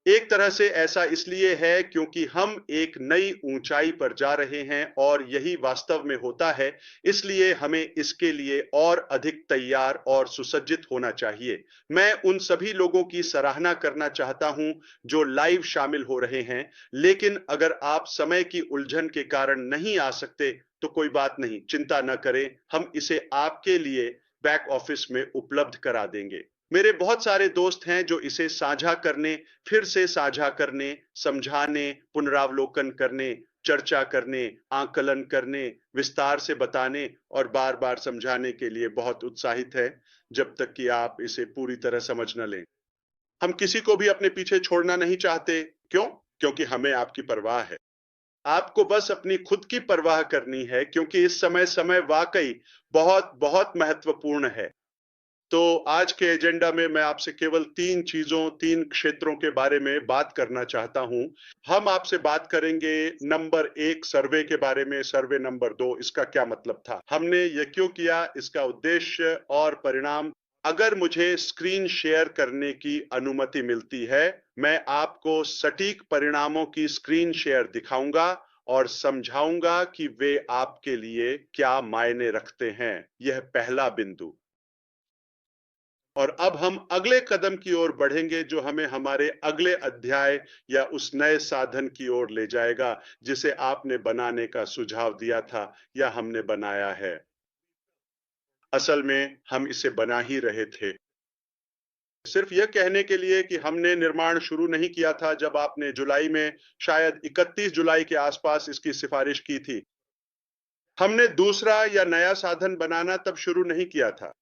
एक तरह से ऐसा इसलिए है क्योंकि हम एक नई ऊंचाई पर जा रहे हैं और यही वास्तव में होता है, इसलिए हमें इसके लिए और अधिक तैयार और सुसज्जित होना चाहिए। मैं उन सभी लोगों की सराहना करना चाहता हूं जो लाइव शामिल हो रहे हैं, लेकिन अगर आप समय की उलझन के कारण नहीं आ सकते तो कोई बात नहीं, चिंता न करें, हम इसे आपके लिए बैक ऑफिस में उपलब्ध करा देंगे। मेरे बहुत सारे दोस्त हैं जो इसे साझा करने, फिर से साझा करने, समझाने, पुनरावलोकन करने, चर्चा करने, आकलन करने, विस्तार से बताने और बार-बार समझाने के लिए बहुत उत्साहित है, जब तक कि आप इसे पूरी तरह समझ न लें। हम किसी को भी अपने पीछे छोड़ना नहीं चाहते। क्यों? क्योंकि हमें आपकी परवाह है। आपको बस अपनी खुद की परवाह करनी है, क्योंकि इस समय वाकई बहुत बहुत महत्वपूर्ण है। तो आज के एजेंडा में मैं आपसे केवल 3 चीजों, 3 क्षेत्रों के बारे में बात करना चाहता हूं। हम आपसे बात करेंगे नंबर 1 सर्वे के बारे में, सर्वे नंबर 2 इसका क्या मतलब था, हमने ये क्यों किया, इसका उद्देश्य और परिणाम। अगर मुझे स्क्रीन शेयर करने की अनुमति मिलती है, मैं आपको सटीक परिणामों की स्क्रीन शेयर दिखाऊंगा और समझाऊंगा कि वे आपके लिए क्या मायने रखते हैं। यह पहला बिंदु। और अब हम अगले कदम की ओर बढ़ेंगे जो हमें हमारे अगले अध्याय या उस नए साधन की ओर ले जाएगा जिसे आपने बनाने का सुझाव दिया था या हमने बनाया है। असल में हम इसे बना ही रहे थे। सिर्फ यह कहने के लिए कि हमने निर्माण शुरू नहीं किया था जब आपने जुलाई में, शायद 31 जुलाई के आसपास इसकी सिफारिश की थी। हमने दूसरा या नया साधन बनाना तब शुरू नहीं किया था।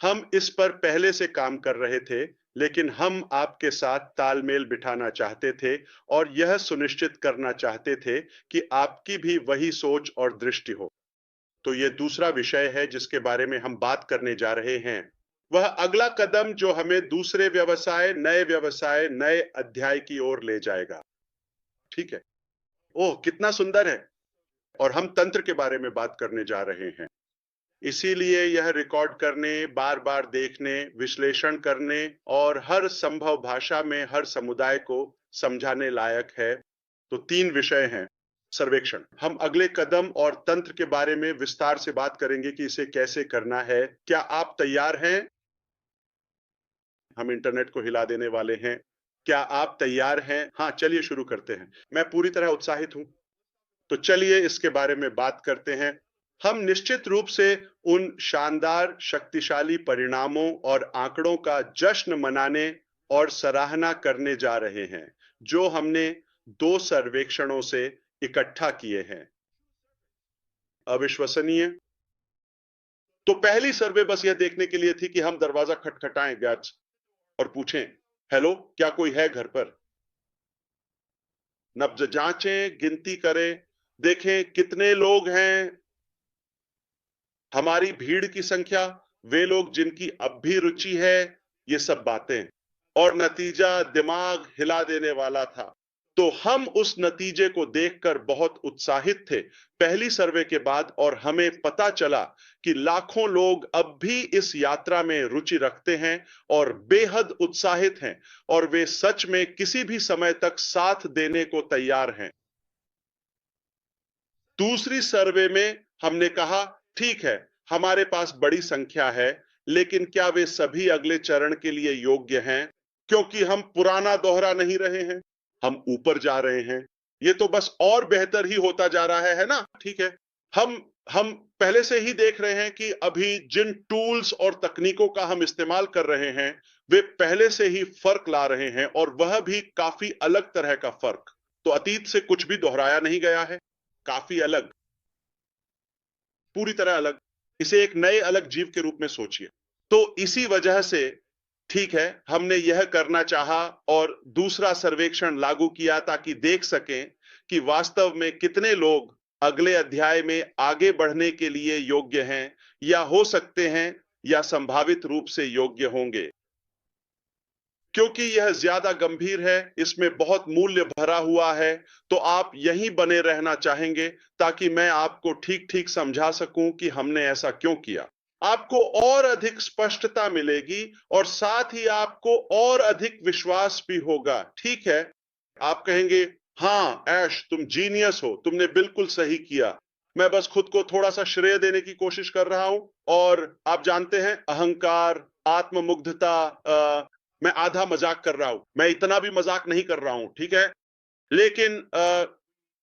हम इस पर पहले से काम कर रहे थे, लेकिन हम आपके साथ तालमेल बिठाना चाहते थे और यह सुनिश्चित करना चाहते थे कि आपकी भी वही सोच और दृष्टि हो। तो यह दूसरा विषय है जिसके बारे में हम बात करने जा रहे हैं। वह अगला कदम जो हमें दूसरे व्यवसाय, नए अध्याय की ओर ले जाएगा। ठीक है? ओह, कितना सुंदर है। और हम तंत्र के बारे में बात करने जा रहे हैं। इसीलिए यह रिकॉर्ड करने, बार-बार देखने, विश्लेषण करने और हर संभव भाषा में हर समुदाय को समझाने लायक है। तो 3 विषय हैं। सर्वेक्षण, हम अगले कदम और तंत्र के बारे में विस्तार से बात करेंगे कि इसे कैसे करना है। क्या आप तैयार हैं? हम इंटरनेट को हिला देने वाले हैं। क्या आप तैयार हैं? हाँ, चलिए शुरू करते हैं। मैं पूरी तरह उत्साहित हूं। तो चलिए इसके बारे में बात करते हैं। हम निश्चित रूप से उन शानदार, शक्तिशाली परिणामों और आंकड़ों का जश्न मनाने और सराहना करने जा रहे हैं, जो हमने 2 सर्वेक्षणों से इकट्ठा किए हैं। अविश्वसनीय? तो पहली सर्वे बस यह देखने के लिए थी कि हम दरवाजा खटखटाएं गार्ड्स और पूछें, हेलो, क्या कोई है घर पर? नब्ज जांचें, गिनती करें, देखें कितने लोग हैं, हमारी भीड़ की संख्या, वे लोग जिनकी अब भी रुचि है, ये सब बातें। और नतीजा दिमाग हिला देने वाला था। तो हम उस नतीजे को देखकर बहुत उत्साहित थे पहली सर्वे के बाद, और हमें पता चला कि लाखों लोग अब भी इस यात्रा में रुचि रखते हैं और बेहद उत्साहित हैं, और वे सच में किसी भी समय तक साथ देने को तैयार हैं। दूसरी सर्वे में हमने कहा, ठीक है, हमारे पास बड़ी संख्या है, लेकिन क्या वे सभी अगले चरण के लिए योग्य हैं? क्योंकि हम पुराना दोहरा नहीं रहे हैं, हम ऊपर जा रहे हैं। ये तो बस और बेहतर ही होता जा रहा है ना? ठीक है। हम पहले से ही देख रहे हैं कि अभी जिन टूल्स और तकनीकों का हम इस्तेमाल कर रहे हैं, वे पहले से ही फर्क ला रहे हैं, और वह भी काफी अलग तरह का फर्क। तो अतीत से कुछ भी दोहराया नहीं गया है, काफी अलग, पूरी तरह अलग। इसे एक नए अलग जीव के रूप में सोचिए। तो इसी वजह से, ठीक है, हमने यह करना चाहा और दूसरा सर्वेक्षण लागू किया ताकि देख सकें कि वास्तव में कितने लोग अगले अध्याय में आगे बढ़ने के लिए योग्य हैं, या हो सकते हैं, या संभावित रूप से योग्य होंगे। क्योंकि यह ज्यादा गंभीर है, इसमें बहुत मूल्य भरा हुआ है, तो आप यहीं बने रहना चाहेंगे ताकि मैं आपको ठीक-ठीक समझा सकूं कि हमने ऐसा क्यों किया। आपको और अधिक स्पष्टता मिलेगी और साथ ही आपको और अधिक विश्वास भी होगा। ठीक है, आप कहेंगे, हाँ ऐश तुम जीनियस हो, तुमने बिल्कुल सही किया, मैं बस खुद को थोड़ा सा श्रेय देने की कोशिश कर रहा हूं। और आप जानते हैं, अहंकार, आत्ममुग्धता, मैं आधा मजाक कर रहा हूं, मैं इतना भी मजाक नहीं कर रहा हूं, ठीक है। लेकिन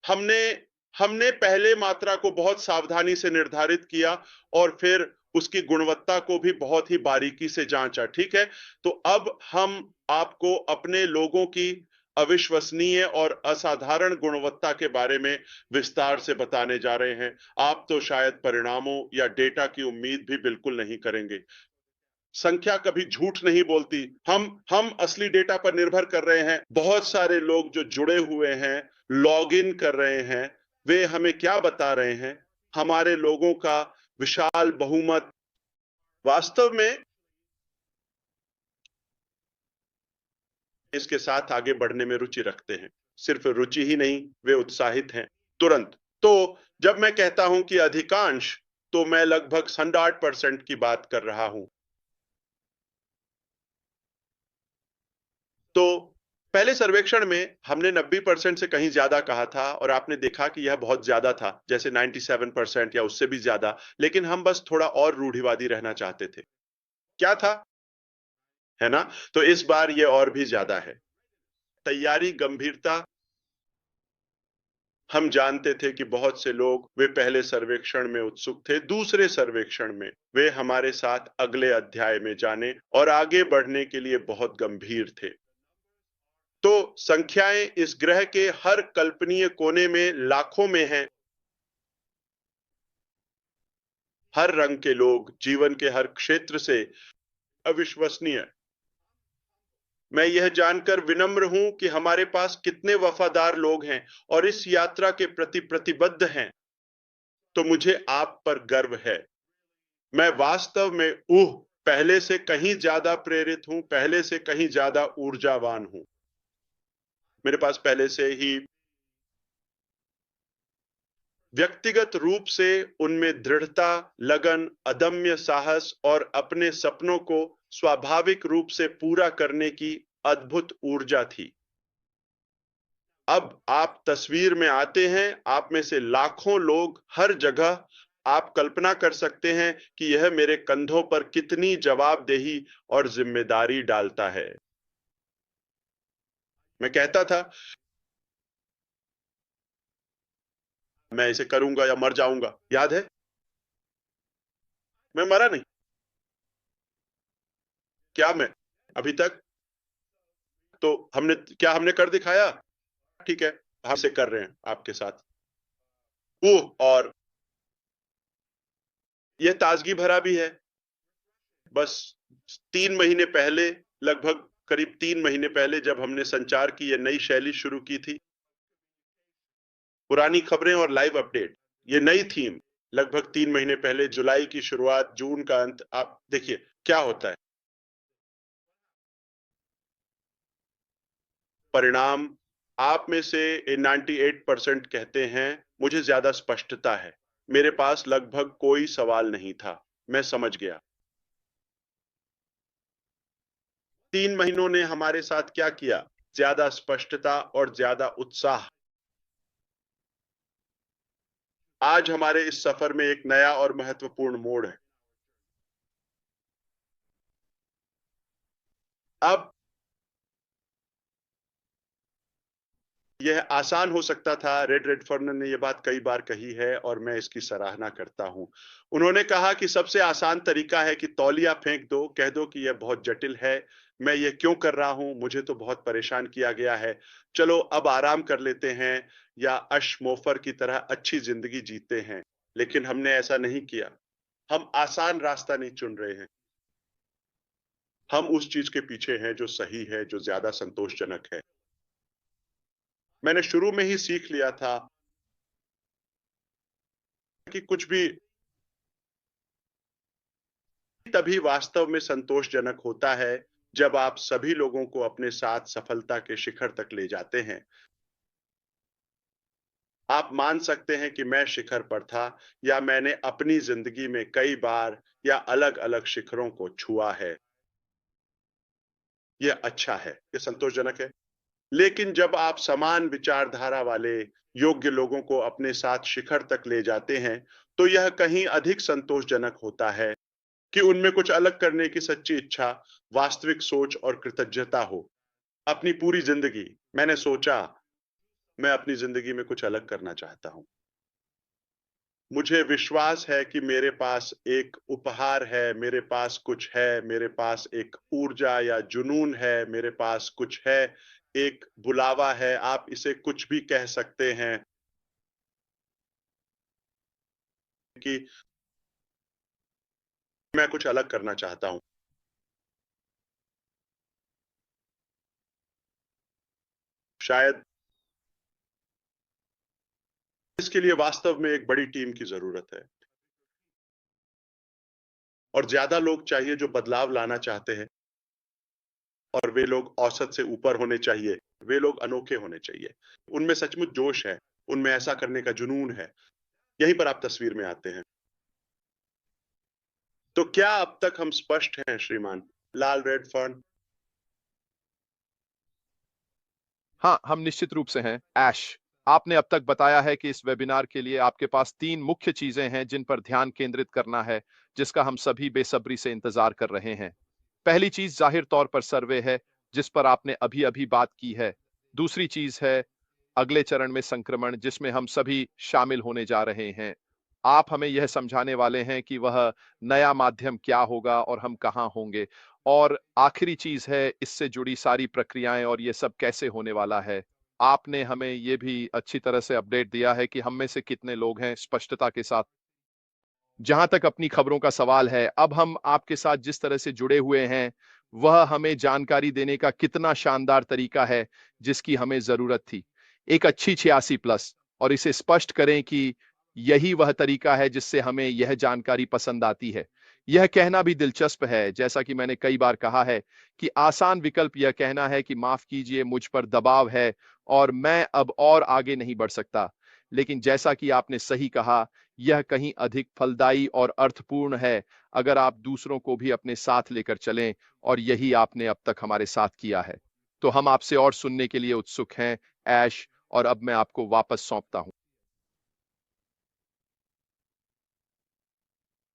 हमने हमने पहले मात्रा को बहुत सावधानी से निर्धारित किया और फिर उसकी गुणवत्ता को भी बहुत ही बारीकी से जांचा। ठीक है, तो अब हम आपको अपने लोगों की अविश्वसनीय और असाधारण गुणवत्ता के बारे में विस्तार से बताने जा रहे हैं। आप तो शायद परिणामों या डेटा की उम्मीद भी बिल्कुल नहीं करेंगे। संख्या कभी झूठ नहीं बोलती। हम असली डेटा पर निर्भर कर रहे हैं। बहुत सारे लोग जो जुड़े हुए हैं, लॉग इन कर रहे हैं, वे हमें क्या बता रहे हैं? हमारे लोगों का विशाल बहुमत वास्तव में इसके साथ आगे बढ़ने में रुचि रखते हैं। सिर्फ रुचि ही नहीं, वे उत्साहित हैं तुरंत। तो जब मैं कहता हूं कि अधिकांश, तो मैं लगभग 100% की बात कर रहा हूं। तो पहले सर्वेक्षण में हमने 90% से कहीं ज्यादा कहा था और आपने देखा कि यह बहुत ज्यादा था, जैसे 97% या उससे भी ज्यादा। लेकिन हम बस थोड़ा और रूढ़िवादी रहना चाहते थे। क्या था, है ना? तो इस बार ये और भी ज्यादा है। तैयारी, गंभीरता। हम जानते थे कि बहुत से लोग, वे पहले सर्वेक्षण में उत्सुक थे, दूसरे सर्वेक्षण में वे हमारे साथ अगले अध्याय में जाने और आगे बढ़ने के लिए बहुत गंभीर थे। तो संख्याएं इस ग्रह के हर कल्पनीय कोने में लाखों में हैं। हर रंग के लोग, जीवन के हर क्षेत्र से। अविश्वसनीय। मैं यह जानकर विनम्र हूं कि हमारे पास कितने वफादार लोग हैं और इस यात्रा के प्रति प्रतिबद्ध हैं। तो मुझे आप पर गर्व है। मैं वास्तव में पहले से कहीं ज्यादा प्रेरित हूं, पहले से कहीं ज्यादा ऊर्जावान हूं। मेरे पास पहले से ही व्यक्तिगत रूप से उनमें दृढ़ता, लगन, अदम्य साहस और अपने सपनों को स्वाभाविक रूप से पूरा करने की अद्भुत ऊर्जा थी। अब आप तस्वीर में आते हैं, आप में से लाखों लोग हर जगह। आप कल्पना कर सकते हैं कि यह मेरे कंधों पर कितनी जवाबदेही और जिम्मेदारी डालता है। मैं कहता था, मैं इसे करूंगा या मर जाऊंगा। याद है, मैं मरा नहीं। क्या मैं अभी तक, तो हमने कर दिखाया। ठीक है, हम इसे कर रहे हैं आपके साथ। और यह ताजगी भरा भी है। बस 3 महीने पहले, लगभग करीब 3 महीने पहले, जब हमने संचार की यह नई शैली शुरू की थी, पुरानी खबरें और लाइव अपडेट, ये नई थीम, लगभग 3 महीने पहले, जुलाई की शुरुआत, जून का अंत, आप देखिए क्या होता है। परिणाम, आप में से 98% कहते हैं, मुझे ज्यादा स्पष्टता है। मेरे पास लगभग कोई सवाल नहीं था, मैं समझ गया। 3 महीनों ने हमारे साथ क्या किया? ज्यादा स्पष्टता और ज्यादा उत्साह। आज हमारे इस सफर में एक नया और महत्वपूर्ण मोड़ है। अब यह आसान हो सकता था। रेडफर्न ने यह बात कई बार कही है और मैं इसकी सराहना करता हूं। उन्होंने कहा कि सबसे आसान तरीका है कि तौलिया फेंक दो, कह दो कि यह बहुत जटिल है, मैं ये क्यों कर रहा हूं, मुझे तो बहुत परेशान किया गया है, चलो अब आराम कर लेते हैं या अशमोफर की तरह अच्छी जिंदगी जीते हैं। लेकिन हमने ऐसा नहीं किया। हम आसान रास्ता नहीं चुन रहे हैं। हम उस चीज के पीछे हैं जो सही है, जो ज्यादा संतोषजनक है। मैंने शुरू में ही सीख लिया था कि कुछ भी तभी वास्तव में संतोषजनक होता है जब आप सभी लोगों को अपने साथ सफलता के शिखर तक ले जाते हैं। आप मान सकते हैं कि मैं शिखर पर था या मैंने अपनी जिंदगी में कई बार या अलग-अलग शिखरों को छुआ है। ये अच्छा है, ये संतोषजनक है। लेकिन जब आप समान विचारधारा वाले योग्य लोगों को अपने साथ शिखर तक ले जाते हैं, तो यह कहीं अधिक संतोषजनक होता है कि उनमें कुछ अलग करने की सच्ची इच्छा, वास्तविक सोच और कृतज्ञता हो। अपनी पूरी जिंदगी मैंने सोचा, मैं अपनी जिंदगी में कुछ अलग करना चाहता हूँ। मुझे विश्वास है कि मेरे पास एक उपहार है, मेरे पास कुछ है, मेरे पास एक ऊर्जा या जुनून है, मेरे पास कुछ है, एक बुलावा है, आप इसे कुछ भी कह सकते हैं कि मैं कुछ अलग करना चाहता हूँ। शायद इसके लिए वास्तव में एक बड़ी टीम की ज़रूरत है और ज़्यादा लोग चाहिए जो बदलाव लाना चाहते हैं और वे लोग औसत से ऊपर होने चाहिए, वे लोग अनोखे होने चाहिए। उनमें सचमुच जोश है, उनमें ऐसा करने का जुनून है, यहीं पर आप तस्वीर में आते हैं। तो क्या अब तक हम स्पष्ट हैं श्रीमान लाल रेडफर्न? हाँ, हम निश्चित रूप से हैं। ऐश, आपने अब तक बताया है कि इस वेबिनार के लिए आपके पास 3 मुख्य चीजें हैं जिन पर ध्यान केंद्रित करना है, जिसका हम सभी बेसब्री से इंतजार कर रहे हैं। पहली चीज जाहिर तौर पर सर्वे है, जिस पर आपने अभी-अभी बात की है। दूसरी चीज है अगले चरण में संक्रमण, जिसमें हम सभी शामिल होने जा रहे हैं। आप हमें यह समझाने वाले हैं कि वह नया माध्यम क्या होगा और हम कहाँ होंगे। और आखिरी चीज है इससे जुड़ी सारी प्रक्रियाएं और ये सब कैसे होने वाला है। आपने हमें ये भी अच्छी तरह से अपडेट दिया है कि हम में से कितने लोग हैं स्पष्टता के साथ। जहां तक अपनी खबरों का सवाल है, अब हम आपके साथ जिस तरह से जुड़े हुए हैं, वह हमें जानकारी देने का कितना शानदार तरीका है, जिसकी हमें ज़रूरत थी। एक अच्छी 86 प्लस और इसे स्पष्ट करें कि यही वह तरीका है जिससे हमें यह जानकारी पसंद आती है। यह कहना भी दिलचस्प है, जैसा कि मैंने कई बार कहा है, कि आसान विकल्प यह कहना है कि माफ़ कीजिए, मुझ पर दबाव है और मैं अब और आगे नहीं बढ़ सकता। लेकिन जैसा कि आपने सही कहा, यह कहीं अधिक फलदायी और अर्थपूर्ण है अगर आप दूसरों को भी अपने साथ लेकर चलें और यही आपने अब तक हमारे साथ किया है। तो हम आपसे और सुनने के लिए उत्सुक हैं, ऐश, और अब मैं आपको वापस सौंपता हूं।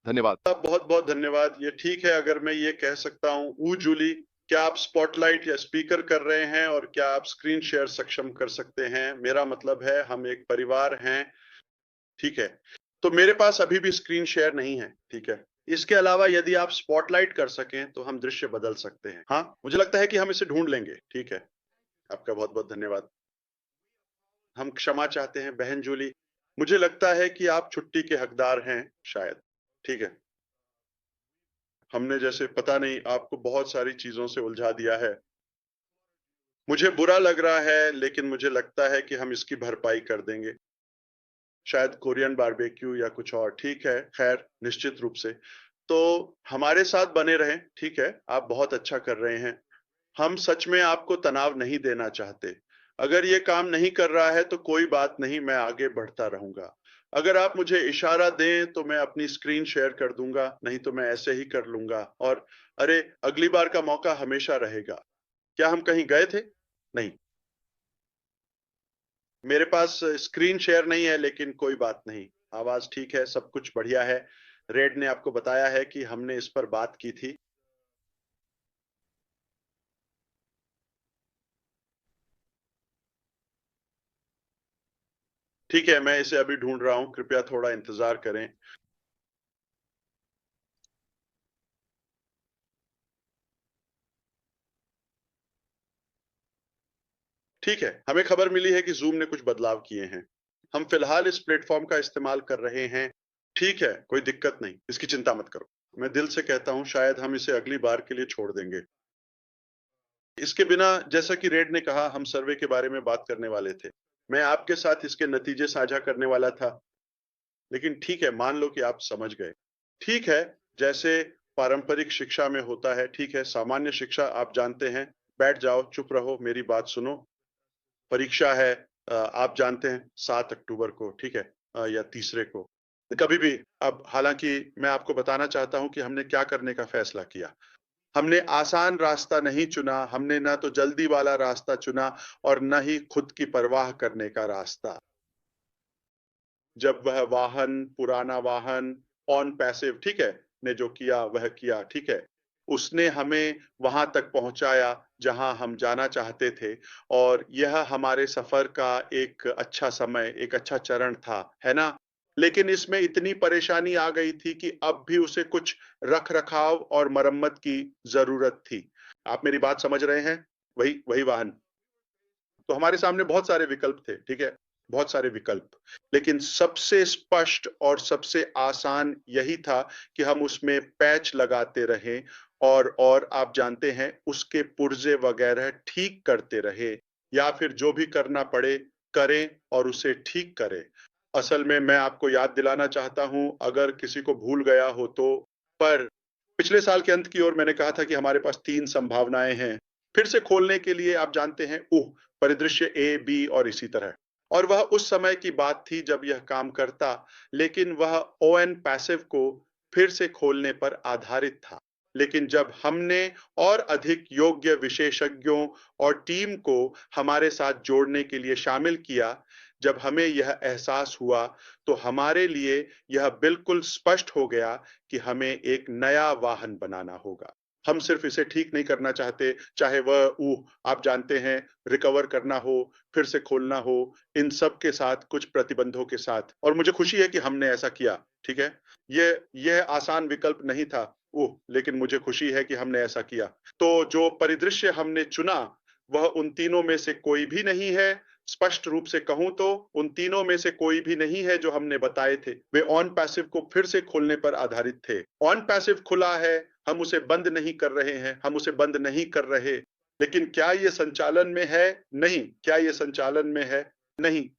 धन्यवाद। बहुत-बहुत धन्यवाद। ये ठीक है अगर मैं ये कह सकता हूँ, जूली, क्या आप स्पॉटलाइट या स्पीकर कर रहे हैं और क्या आप स्क्रीन शेयर सक्षम कर सकते हैं? मेरा मतलब है हम एक परिवार हैं, ठीक है। तो मेरे पास अभी भी स्क्रीन शेयर नहीं है, ठीक है। इसके अलावा यदि आप स्पॉटलाइट कर सकें तो हम दृश्य बदल सकते हैं। हाँ, मुझे लगता है कि हम इसे ढूँढ लेंगे, ठीक है। आपका बहुत-बहुत धन्यवाद। हम क्षमा चाहते हैं बहन जूली। मुझे लगता है कि आप छुट्टी के हकदार हैं शायद, ठीक है। हमने जैसे पता नहीं आपको बहुत सारी चीज़ों से उलझा दिया है। मुझे बुरा लग रहा है लेकिन मुझे लगता है कि हम इसकी भरपाई कर देंगे। शायद कोरियन बारबेक्यू या कुछ और, ठीक है, खैर निश्चित रूप से। तो हमारे साथ बने रहें, ठीक है, आप बहुत अच्छा कर रहे हैं। हम सच में आपको तनाव नहीं देना चाहते। अगर ये काम नहीं कर रहा है तो कोई बात नहीं, मैं आगे बढ़ता रहूँगा। अगर आप मुझे इशारा दें तो मैं अपनी स्क्रीन शेयर कर दूँगा, नहीं तो मैं ऐसे ही कर लूँगा और अरे! अगली बार का मौका हमेशा रहेगा। क्या हम कहीं गए थे? नहीं। मेरे पास स्क्रीन शेयर नहीं है लेकिन कोई बात नहीं। आवाज़ ठीक है, सब कुछ बढ़िया है। रेड ने आपको बताया है कि हमने इस पर बात की थी। ठीक है, मैं इसे अभी ढूँढ रहा हूँ, कृपया थोड़ा इंतज़ार करें। ठीक है, हमें खबर मिली है कि ज़ूम ने कुछ बदलाव किए हैं। हम फ़िलहाल इस प्लेटफ़ॉर्म का इस्तेमाल कर रहे हैं। ठीक है, कोई दिक्कत नहीं, इसकी चिंता मत करो। मैं दिल से कहता हूँ शायद हम इसे अगली बार के लिए छोड़ देंगे। इसके बिना जैसा कि रेड ने कहा हम सर्वे के बारे में बात करने वाले थे। मैं आपके साथ इसके नतीजे साझा करने वाला था। लेकिन ठीक है, मान लो कि आप समझ गए। ठीक है, जैसे पारंपरिक शिक्षा में होता है, ठीक है, सामान्य शिक्षा आप जानते हैं, बैठ जाओ, चुप रहो, मेरी बात सुनो। परीक्षा है, आप जानते हैं 7 अक्टूबर को, ठीक है? या तीसरे को, कभी भी। अब हालाँकि मैं आपको बताना चाहता हूँ कि हमने क्या करने का फैसला किया। हमने आसान रास्ता नहीं चुना, हमने ना तो जल्दी वाला रास्ता चुना और ना ही खुद की परवाह करने का रास्ता। जब वह वाहन, पुराना वाहन, ऑन पैसिव, ठीक है, ने जो किया वह किया, ठीक है। उसने हमें वहाँ तक पहुँचाया जहाँ हम जाना चाहते थे और यह हमारे सफ़र का एक अच्छा समय, एक अच्छा चरण था, है ना? लेकिन इसमें इतनी परेशानी आ गई थी कि अब भी उसे कुछ रख-रखाव और मरम्मत की ज़रूरत थी। आप मेरी बात समझ रहे हैं? वही वही वाहन। तो हमारे सामने बहुत सारे विकल्प थे, ठीक है? बहुत सारे विकल्प। लेकिन सबसे स्पष्ट और सबसे आसान यही था कि हम उसमें पैच लगाते रहें और आप जानते हैं उसके पुर्जे वगैरह ठीक करते रहें या फिर जो भी करना पड़े, करें और उसे ठीक करें। असल में मैं आपको याद दिलाना चाहता हूँ, अगर किसी को भूल गया हो तो, पर पिछले साल के अंत की ओर मैंने कहा था कि हमारे पास 3 संभावनाएँ हैं। फिर से खोलने के लिए आप जानते हैं परिदृश्य ए, बी और इसी तरह। और वह उस समय की बात थी जब यह काम करता, लेकिन वह ओएन पैसिव को फिर से खोलने पर आधारित था। लेकिन जब हमने और अधिक योग्य विशेषज्ञों और टीम को हमारे साथ जोड़ने के लिए शामिल किया, जब हमें यह एहसास हुआ, तो हमारे लिए यह बिल्कुल स्पष्ट हो गया कि हमें एक नया वाहन बनाना होगा। हम सिर्फ इसे ठीक नहीं करना चाहते, चाहे वह आप जानते हैं, रिकवर करना हो, फिर से खोलना हो, इन सब के साथ कुछ प्रतिबंधों के साथ। और मुझे खुशी है कि हमने ऐसा किया, ठीक है? यह आसान विकल्प नहीं था, लेकिन मुझे खुशी है कि हमने ऐसा किया। तो जो परिदृश्य हमने चुना, वह उन तीनों में से कोई भी नहीं है। स्पष्ट रूप से कहूँ तो उन तीनों में से कोई भी नहीं है जो हमने बताए थे। वे ऑन पैसिव को फिर से खोलने पर आधारित थे। ऑन पैसिव खुला है, हम उसे बंद नहीं कर रहे हैं, हम उसे बंद नहीं कर रहे। लेकिन क्या ये संचालन में है? नहीं। क्या ये संचालन में है? नहीं।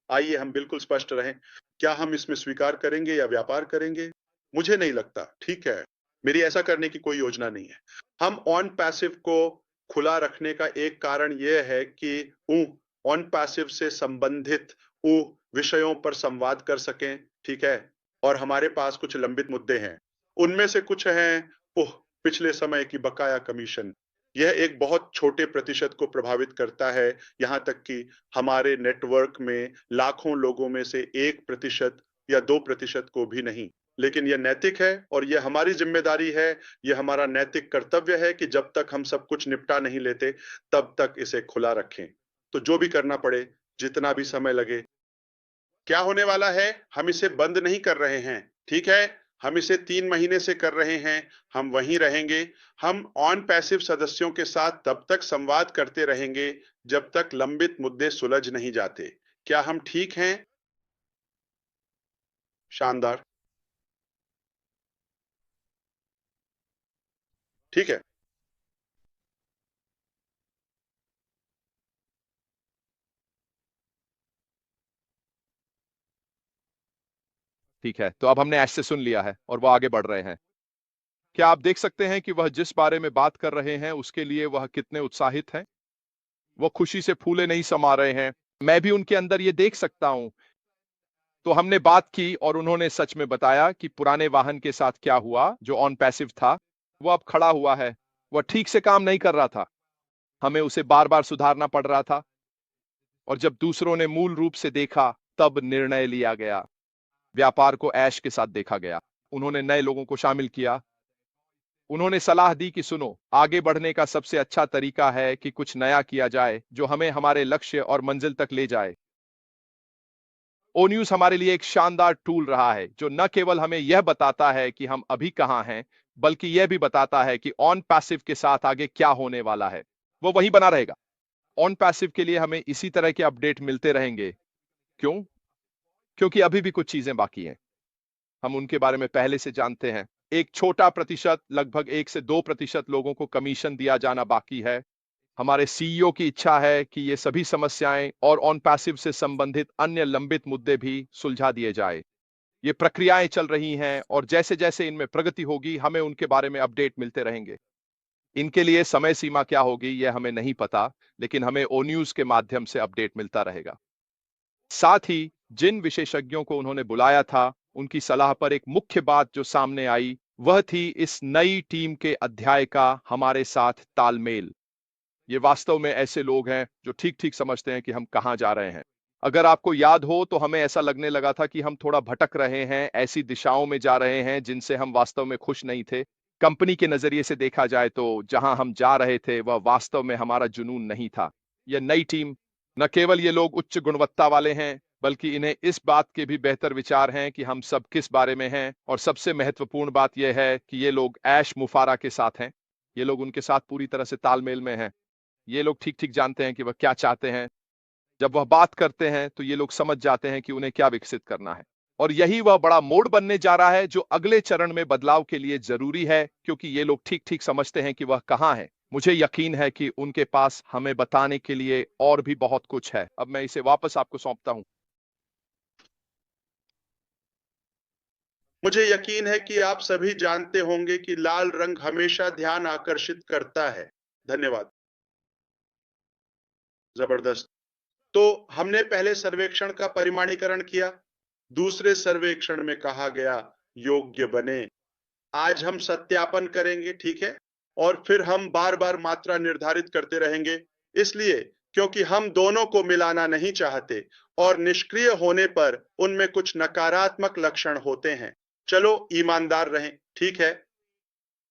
आइए हम बिल्कुल स्पष्ट रहें। क्या हम इसमें स्वीकार करेंगे या व्यापार करेंगे? मुझे नहीं लगता, ठीक है। मेरी ऐसा करने की कोई योजना नहीं है। हम ऑन पैसिव को खुला रखने का एक कारण ये है कि ऑन पैसिव से संबंधित विषयों पर संवाद कर सकें, ठीक है? और हमारे पास कुछ लंबित मुद्दे हैं। उनमें से कुछ हैं, पिछले समय की बकाया कमीशन। यह एक बहुत छोटे प्रतिशत को प्रभावित करता है, यहाँ तक कि हमारे नेटवर्क में लाखों लोगों में से 1% या 2% को भी नहीं। लेकिन यह नैतिक है और यह हमारी ज़िम्मेदारी है, यह हमारा नैतिक कर्तव्य है कि जब तक हम सब कुछ निपटा नहीं लेते, तब तक इसे खुला रखें। तो जो भी करना पड़े, जितना भी समय लगे। क्या होने वाला है? हम इसे बंद नहीं कर रहे हैं, ठीक है? हम इसे 3 महीने से कर रहे हैं, हम वहीं रहेंगे। हम ऑन पैसिव सदस्यों के साथ तब तक संवाद करते रहेंगे, जब तक लंबित मुद्दे सुलझ नहीं जाते। क्या हम ठीक हैं? शानदार, ठीक है। ठीक है, तो अब हमने ऐश से सुन लिया है और वो आगे बढ़ रहे हैं। क्या आप देख सकते हैं कि वह जिस बारे में बात कर रहे हैं उसके लिए वह कितने उत्साहित हैं? वो खुशी से फूले नहीं समा रहे हैं। मैं भी उनके अंदर ये देख सकता हूँ। तो हमने बात की और उन्होंने सच में बताया कि पुराने वाहन के साथ क्या हुआ जो ऑन पैसिव था। वो अब खड़ा हुआ है। वह ठीक से काम नहीं कर रहा था। हमें उसे बार बार सुधारना पड़ रहा था। और जब दूसरों ने मूल रूप से देखा, तब निर्णय लिया गया। व्यापार को ऐश के साथ देखा गया। उन्होंने नए लोगों को शामिल किया। उन्होंने सलाह दी कि सुनो, आगे बढ़ने का सबसे अच्छा तरीका है कि कुछ नया किया जाए जो हमें हमारे लक्ष्य और मंजिल तक ले जाए। ओ न्यूज हमारे लिए एक शानदार टूल रहा है जो न केवल हमें यह बताता है कि हम अभी कहां हैं, बल्कि यह भी बताता है कि ऑन पैसिव के साथ आगे क्या होने वाला है। वो वहीं बना रहेगा। ऑन पैसिव के लिए हमें इसी तरह के अपडेट मिलते रहेंगे। क्यों? क्योंकि अभी भी कुछ चीजें बाकी हैं। हम उनके बारे में पहले से जानते हैं। एक छोटा प्रतिशत, लगभग 1 से 2% लोगों को कमीशन दिया जाना बाकी है। हमारे सीईओ की इच्छा है कि ये सभी समस्याएं और ऑन पैसिव से संबंधित अन्य लंबित मुद्दे भी सुलझा दिए जाए। ये प्रक्रियाएं चल रही हैं और जैसे जैसे इनमें प्रगति होगी, हमें उनके बारे में अपडेट मिलते रहेंगे। इनके लिए समय सीमा क्या होगी, यह हमें नहीं पता, लेकिन हमें ओ न्यूज के माध्यम से अपडेट मिलता रहेगा। साथ ही जिन विशेषज्ञों को उन्होंने बुलाया था, उनकी सलाह पर एक मुख्य बात जो सामने आई, वह थी इस नई टीम के अध्याय का हमारे साथ तालमेल। ये वास्तव में ऐसे लोग हैं जो ठीक-ठीक समझते हैं कि हम कहाँ जा रहे हैं। अगर आपको याद हो तो हमें ऐसा लगने लगा था कि हम थोड़ा भटक रहे हैं, ऐसी दिशाओं में जा रहे हैं जिनसे हम वास्तव में खुश नहीं थे। कंपनी के नज़रिए से देखा जाए तो जहां हम जा रहे थे वह वास्तव में हमारा जुनून नहीं था। यह नई टीम, न केवल ये लोग उच्च गुणवत्ता वाले हैं, बल्कि इन्हें इस बात के भी बेहतर विचार हैं कि हम सब किस बारे में हैं, और सबसे महत्वपूर्ण बात यह है कि ये लोग ऐश मुफारा के साथ हैं। ये लोग उनके साथ पूरी तरह से तालमेल में हैं। ये लोग ठीक-ठीक जानते हैं कि वह क्या चाहते हैं। जब वह बात करते हैं तो ये लोग समझ जाते हैं कि उन्हें क्या विकसित करना है। और यही वह बड़ा मोड़ बनने जा रहा है जो अगले चरण में बदलाव के लिए जरूरी है, क्योंकि ये लोग ठीक-ठीक समझते हैं कि वह कहाँ है। मुझे यकीन है कि उनके पास हमें बताने के लिए और भी बहुत कुछ है। अब मैं इसे वापस आपको सौंपता हूं। मुझे यकीन है कि आप सभी जानते होंगे कि लाल रंग हमेशा ध्यान आकर्षित करता है। धन्यवाद। जबरदस्त। तो हमने पहले सर्वेक्षण का परिमाणीकरण किया। दूसरे सर्वेक्षण में कहा गया योग्य बने। आज हम सत्यापन करेंगे, ठीक है? और फिर हम बार-बार मात्रा निर्धारित करते रहेंगे। इसलिए क्योंकि हम दोनों को मिलाना नहीं चाहते और निष्क्रिय होने पर उनमें कुछ नकारात्मक लक्षण होते हैं। चलो ईमानदार रहें, ठीक है?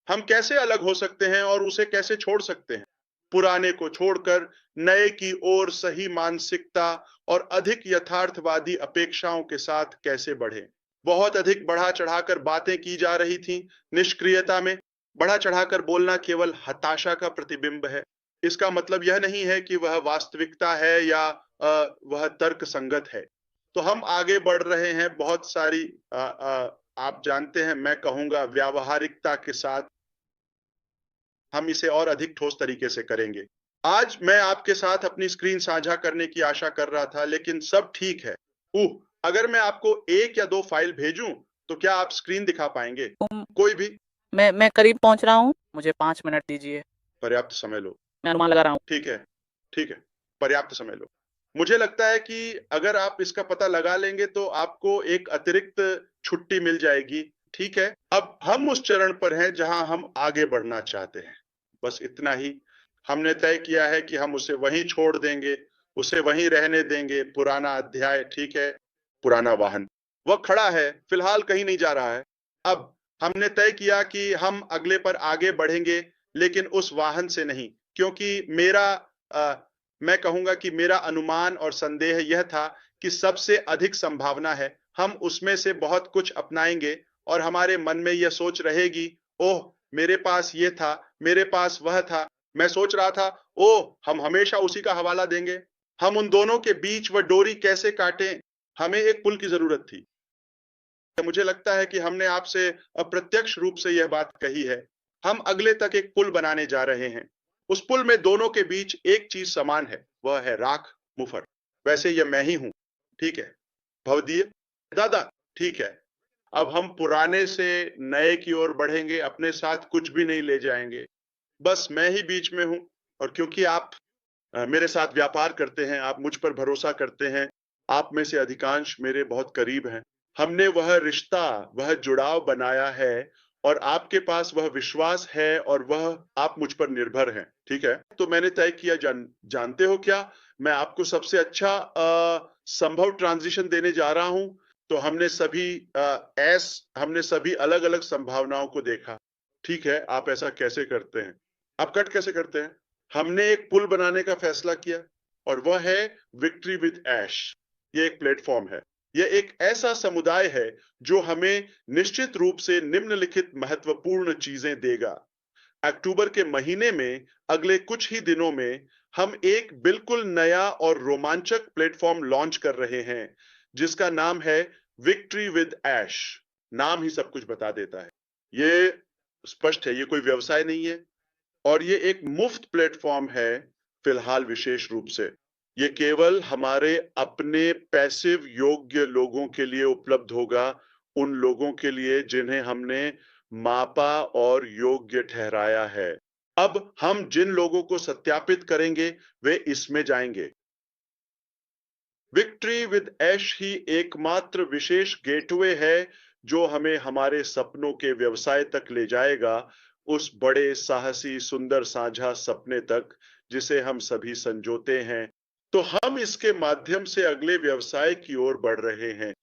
हम कैसे अलग हो सकते हैं और उसे कैसे छोड़ सकते हैं? पुराने को छोड़कर नए की ओर सही मानसिकता और अधिक यथार्थवादी अपेक्षाओं के साथ कैसे बढ़ें? बहुत अधिक बढ़ा चढ़ाकर बातें की जा रही थीं निष्क्रियता में। बढ़ा चढ़ाकर बोलना केवल हताशा का प्रतिबिंब है। इसका मतलब यह नहीं है कि वह वास्तविकता है या वह तर्क संगत है। तो हम आगे बढ़ रहे हैं बहुत सारी आप जानते हैं, मैं कहूंगा व्यावहारिकता के साथ हम इसे और अधिक ठोस तरीके से करेंगे। आज मैं आपके साथ अपनी स्क्रीन साझा करने की आशा कर रहा था, लेकिन सब ठीक है। अगर मैं आपको 1 या 2 फाइल भेजूं, तो क्या आप स्क्रीन दिखा पाएंगे? तुम कोई भी? मैं करीब पहुंच रहा हूँ, मुझे 5 मिनट दीजिए। पर्याप्त समय लो। मैं अनुमान लगा रहा हूँ। ठीक है, ठीक है, पर्याप्त समय लो। मुझे लगता है कि अगर आप इसका पता लगा लेंगे तो आपको एक अतिरिक्त छुट्टी मिल जाएगी, ठीक है? अब हम उस चरण पर हैं जहां हम आगे बढ़ना चाहते हैं। बस इतना ही। हमने तय किया है कि हम उसे वहीं छोड़ देंगे, उसे वहीं रहने देंगे, पुराना अध्याय, ठीक है? पुराना वाहन। वह खड़ा है, फिलहाल कहीं नहीं जा रहा है। अब हमने तय किया कि हम अगले पर आगे बढ़ेंगे, लेकिन उस वाहन से नहीं, क्योंकि मैं कहूंगा कि मेरा अनुमान और संदेह यह था कि सबसे अधिक संभावना है हम उसमें से बहुत कुछ अपनाएंगे और हमारे मन में यह सोच रहेगी, ओह मेरे पास ये था, मेरे पास वह था। मैं सोच रहा था, ओह हम हमेशा उसी का हवाला देंगे। हम उन दोनों के बीच वह डोरी कैसे काटें? हमें एक पुल की जरूरत थी। मुझे लगता है कि हमने आपसे अप्रत्यक्ष रूप से यह बात कही है। हम अगले तक एक पुल बनाने जा रहे हैं। उस पुल में दोनों के बीच एक चीज समान है, वह है राख, मुफर। वैसे यह मैं ही हूं, ठीक है? भवदीय दादा, ठीक है। अब हम पुराने से नए की ओर बढ़ेंगे, अपने साथ कुछ भी नहीं ले जाएंगे। बस मैं ही बीच में हूं। और क्योंकि आप मेरे साथ व्यापार करते हैं, आप मुझ पर भरोसा करते हैं, आप में से अधिकांश मेरे बहुत करीब हैं। हमने वह रिश्ता, वह जुड़ाव बनाया है और आपके पास वह विश्वास है और वह आप मुझ पर निर्भर हैं, ठीक है? तो मैंने तय किया, जानते हो क्या? मैं आपको सबसे अच्छा संभव ट्रांजिशन देने जा रहा हूं। तो हमने सभी अलग-अलग संभावनाओं को देखा। ठीक है, आप ऐसा कैसे करते हैं? आप कट कैसे करते हैं? हमने एक पुल बनाने का फैसला किया और वह है विक्ट्री विद ऐश। ये एक प्लेटफॉर्म है। यह एक ऐसा समुदाय है जो हमें निश्चित रूप से निम्नलिखित महत्वपूर्ण चीजें देगा। अक्टूबर के महीने में अगले कुछ ही दिनों में हम एक बिल्कुल नया और रोमांचक प्लेटफॉर्म लॉन्च कर रहे हैं जिसका नाम है विक्ट्री विद ऐश। नाम ही सब कुछ बता देता है। ये स्पष्ट है, ये कोई व्यवसाय नहीं है और ये एक मुफ्त प्लेटफॉर्म है फिलहाल विशेष रूप से। ये केवल हमारे अपने पैसिव योग्य लोगों के लिए उपलब्ध होगा, उन लोगों के लिए जिन्हें हमने मापा और योग्य ठहराया है। अब हम जिन लोगों को सत्यापित करेंगे वे इसमें जाएंगे। विक्ट्री विद ऐश ही एकमात्र विशेष गेटवे है जो हमें हमारे सपनों के व्यवसाय तक ले जाएगा, उस बड़े साहसी सुंदर साझा सपने तक जिसे हम सभी संजोते हैं। तो हम इसके माध्यम से अगले व्यवसाय की ओर बढ़ रहे हैं।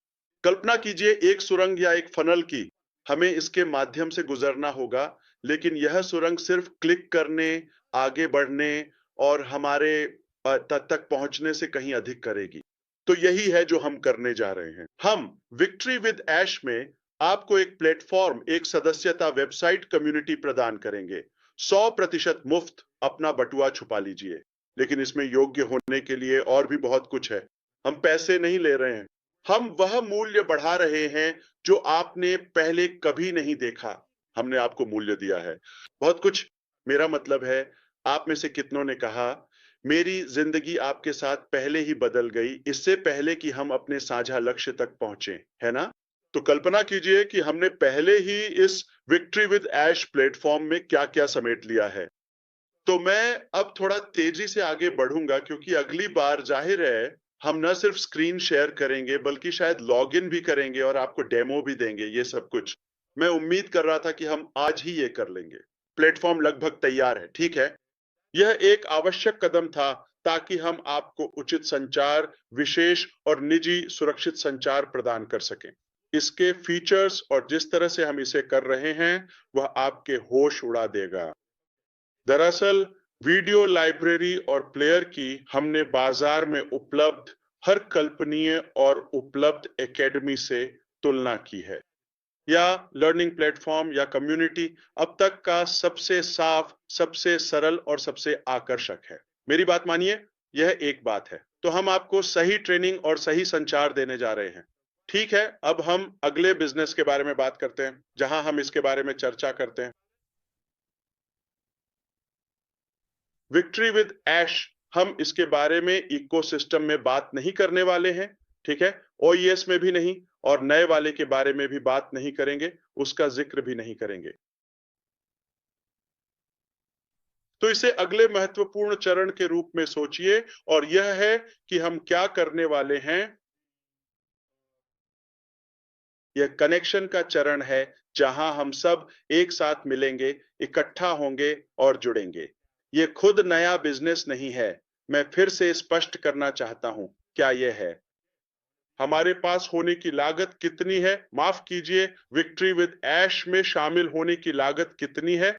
कल्पना कीजिए एक सुरंग या एक फनल की। हमें इसके माध्यम से गुजरना होगा, लेकिन यह सुरंग सिर्फ क्लिक करने, आगे बढ़ने और हमारे तक पहुंचने से कहीं अधिक करेगी। तो यही है जो हम करने जा रहे हैं। हम विक्ट्री विद ऐश में आपको एक प्लेटफॉर्म, एक सदस्यता वेबसाइट कम्युनिटी प्रदान करेंगे। 100% मुफ्त अपना बटुआ छुपा लीजिए। लेकिन इसमें योग्य होने के लिए और भी बहुत कुछ है। हम पैसे नहीं ले रहे हैं, हम वह मूल्य बढ़ा रहे हैं जो आपने पहले कभी नहीं देखा। हमने आपको मूल्य दिया है बहुत कुछ। मेरा मतलब है, आप में से कितनों ने कहा मेरी जिंदगी आपके साथ पहले ही बदल गई, इससे पहले कि हम अपने साझा लक्ष्य तक पहुंचे, है ना? तो कल्पना कीजिए कि हमने पहले ही इस विक्ट्री विद ऐश प्लेटफॉर्म में क्या-क्या समेट लिया है। तो मैं अब थोड़ा तेजी से आगे बढ़ूंगा, क्योंकि अगली बार जाहिर है हम न सिर्फ स्क्रीन शेयर करेंगे बल्कि शायद लॉगिन भी करेंगे और आपको डेमो भी देंगे। ये सब कुछ मैं उम्मीद कर रहा था कि हम आज ही ये कर लेंगे। प्लेटफॉर्म लगभग तैयार है, ठीक है? यह एक आवश्यक कदम था ताकि हम आपको उचित संचार, विशेष और निजी सुरक्षित संचार प्रदान कर सकें। इसके फीचर्स और जिस तरह से हम इसे कर रहे हैं वह आपके होश उड़ा देगा। दरअसल वीडियो लाइब्रेरी और प्लेयर की हमने बाजार में उपलब्ध हर कल्पनीय और उपलब्ध एकेडमी से तुलना की है, या लर्निंग प्लेटफॉर्म या कम्युनिटी अब तक का सबसे साफ, सबसे सरल और सबसे आकर्षक है। मेरी बात मानिए, यह एक बात है। तो हम आपको सही ट्रेनिंग और सही संचार देने जा रहे हैं। ठीक है, अब हम अगले बिजनेस के बारे में बात करते हैं, जहां हम इसके बारे में चर्चा करते हैं। विक्ट्री विद ऐश, हम इसके बारे में इकोसिस्टम में बात नहीं करने वाले हैं, ठीक है? ओईएस में भी नहीं, और नए वाले के बारे में भी बात नहीं करेंगे, उसका जिक्र भी नहीं करेंगे। तो इसे अगले महत्वपूर्ण चरण के रूप में सोचिए, और यह है कि हम क्या करने वाले हैं। यह कनेक्शन का चरण है, जहां हम सब एक साथ मिलेंगे, इकट्ठा होंगे और जुड़ेंगे। ये खुद नया बिजनेस नहीं है। मैं फिर से स्पष्ट करना चाहता हूं, क्या यह है? हमारे पास होने की लागत कितनी है? माफ कीजिए, विक्ट्री विद ऐश में शामिल होने की लागत कितनी है?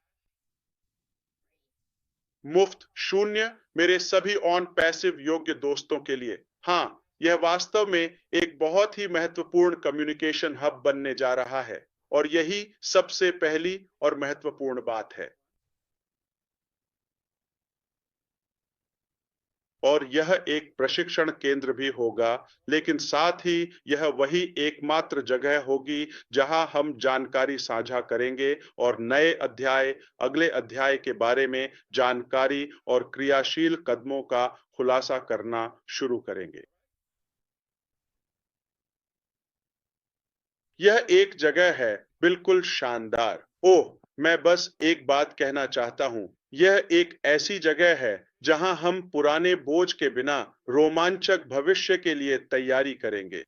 मुफ्त, शून्य, मेरे सभी ऑन पैसिव योग्य दोस्तों के लिए। हाँ, यह वास्तव में एक बहुत ही महत्वपूर्ण कम्युनिकेशन हब बनने जा रहा है, और यही सबसे पहली और महत्वपूर्ण बात है। और यह एक प्रशिक्षण केंद्र भी होगा, लेकिन साथ ही यह वही एकमात्र जगह होगी जहां हम जानकारी साझा करेंगे और नए अध्याय, अगले अध्याय के बारे में जानकारी और क्रियाशील कदमों का खुलासा करना शुरू करेंगे। यह एक जगह है, बिल्कुल शानदार। ओह, मैं बस एक बात कहना चाहता हूं। यह एक ऐसी जगह है जहां हम पुराने बोझ के बिना रोमांचक भविष्य के लिए तैयारी करेंगे।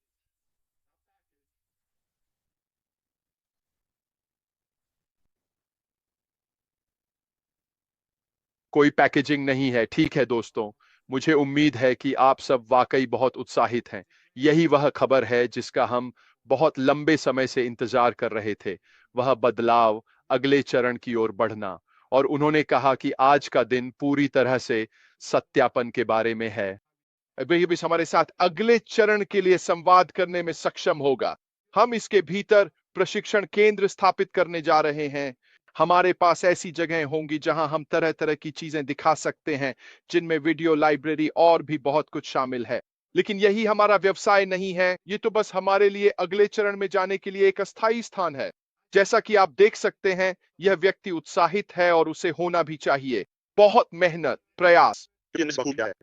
कोई पैकेजिंग नहीं है। ठीक है दोस्तों, मुझे उम्मीद है कि आप सब वाकई बहुत उत्साहित हैं। यही वह खबर है जिसका हम बहुत लंबे समय से इंतजार कर रहे थे, वह बदलाव, अगले चरण की ओर बढ़ना। और उन्होंने कहा कि आज का दिन पूरी तरह से सत्यापन के बारे में है। अभी भी हमारे साथ अगले चरण के लिए संवाद करने में सक्षम होगा। हम इसके भीतर प्रशिक्षण केंद्र स्थापित करने जा रहे हैं। हमारे पास ऐसी जगहें होंगी जहां हम तरह तरह की चीजें दिखा सकते हैं, जिनमें वीडियो लाइब्रेरी और भी बहुत कुछ शामिल है। लेकिन यही हमारा व्यवसाय नहीं है, ये तो बस हमारे लिए अगले चरण में जाने के लिए एक अस्थायी स्थान है। जैसा कि आप देख सकते हैं, यह व्यक्ति उत्साहित है और उसे होना भी चाहिए। बहुत मेहनत, प्रयास।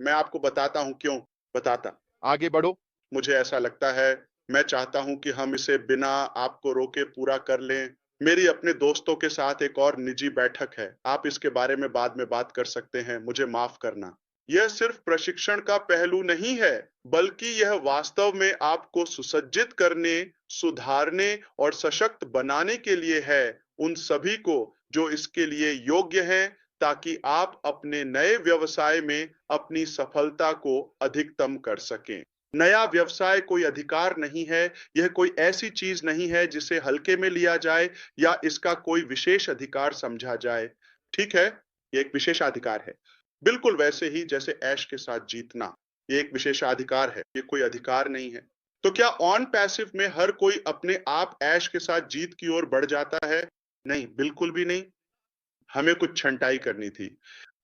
मैं आपको बताता हूं क्यों बताता। आगे बढ़ो। मुझे ऐसा लगता है, मैं चाहता हूं कि हम इसे बिना आपको रोके पूरा कर लें। मेरी अपने दोस्तों के साथ एक और निजी बैठक है। आप इसके बारे में बाद में बात कर सकते हैं। मुझे माफ करना। यह सिर्फ प्रशिक्षण का पहलू नहीं है, बल्कि यह वास्तव में आपको सुसज्जित करने, सुधारने और सशक्त बनाने के लिए है, उन सभी को जो इसके लिए योग्य हैं, ताकि आप अपने नए व्यवसाय में अपनी सफलता को अधिकतम कर सकें। नया व्यवसाय कोई अधिकार नहीं है, यह कोई ऐसी चीज नहीं है जिसे हल्के में लिया जाए या इसका कोई विशेष अधिकार समझा जाए। ठीक है, ये एक विशेषाधिकार है। बिल्कुल वैसे ही जैसे ऐश के साथ जीतना, ये एक विशेषाधिकार है, ये कोई अधिकार नहीं है। तो क्या ऑन पैसिव में हर कोई अपने आप ऐश के साथ जीत की ओर बढ़ जाता है? नहीं, बिल्कुल भी नहीं। हमें कुछ छंटाई करनी थी।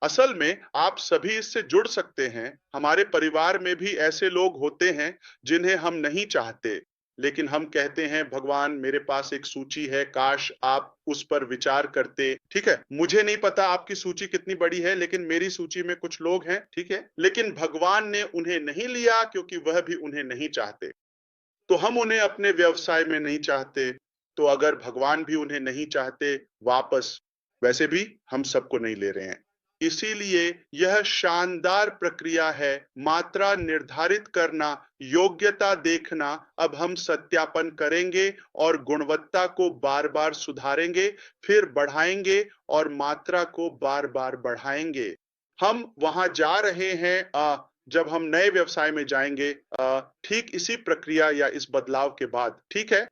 असल में आप सभी इससे जुड़ सकते हैं। हमारे परिवार में भी ऐसे लोग होते हैं जिन्हें हम नहीं चाहते, लेकिन हम कहते हैं भगवान मेरे पास एक सूची है, काश आप उस पर विचार करते। ठीक है, मुझे नहीं पता आपकी सूची कितनी बड़ी है, लेकिन मेरी सूची में कुछ लोग हैं, ठीक है, लेकिन भगवान ने उन्हें नहीं लिया क्योंकि वह भी उन्हें नहीं चाहते। तो हम उन्हें अपने व्यवसाय में नहीं चाहते, तो अगर भगवान भी उन्हें नहीं चाहते वापस, वैसे भी हम सबको नहीं ले रहे हैं। इसीलिए यह शानदार प्रक्रिया है, मात्रा निर्धारित करना, योग्यता देखना। अब हम सत्यापन करेंगे और गुणवत्ता को बार-बार सुधारेंगे, फिर बढ़ाएंगे और मात्रा को बार-बार बढ़ाएंगे। हम वहां जा रहे हैं जब हम नए व्यवसाय में जाएंगे, ठीक इसी प्रक्रिया या इस बदलाव के बाद, ठीक है,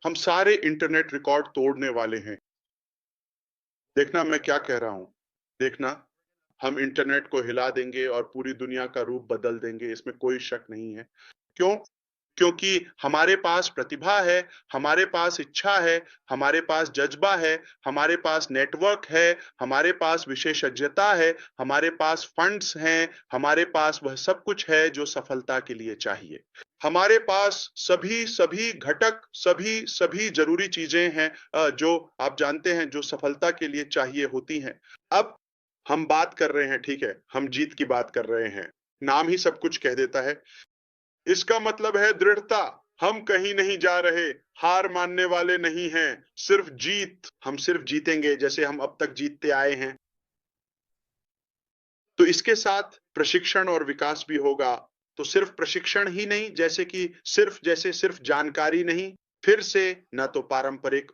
हम सारे इंटरनेट रिकॉर्ड तोड़ने वाले हैं। देखना मैं क्या कह रहा हूं, देखना हम इंटरनेट को हिला देंगे और पूरी दुनिया का रूप बदल देंगे, इसमें कोई शक नहीं है। क्यों? क्योंकि हमारे पास प्रतिभा है, हमारे पास इच्छा है, हमारे पास जज्बा है, हमारे पास नेटवर्क है, हमारे पास विशेषज्ञता है, हमारे पास फंड्स हैं, हमारे पास वह सब कुछ है जो सफलता के लिए चाहिए। हमारे पास सभी सभी घटक, सभी सभी जरूरी चीजें हैं जो आप जानते हैं जो सफलता के लिए चाहिए होती हैं। अब हम बात कर रहे हैं, ठीक है, हम जीत की बात कर रहे हैं। नाम ही सब कुछ कह देता है। इसका मतलब है दृढ़ता। हम कहीं नहीं जा रहे, हार मानने वाले नहीं हैं, सिर्फ जीत। हम सिर्फ जीतेंगे जैसे हम अब तक जीतते आए हैं। तो इसके साथ प्रशिक्षण और विकास भी होगा। तो सिर्फ प्रशिक्षण ही नहीं, जैसे सिर्फ जानकारी नहीं, फिर से न तो पारंपरिक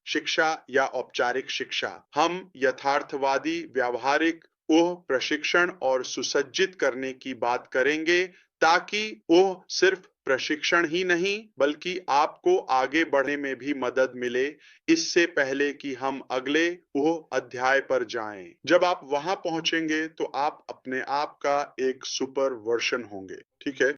शिक्षा या औपचारिक शिक्षा। हम यथार्थवादी, व्यावहारिक प्रशिक्षण और सुसज्जित करने की बात करेंगे, ताकि सिर्फ प्रशिक्षण ही नहीं बल्कि आपको आगे बढ़ने में भी मदद मिले, इससे पहले कि हम अगले अध्याय पर जाएं। जब आप वहां पहुंचेंगे तो आप अपने आप का एक सुपर वर्जन होंगे। ठीक है,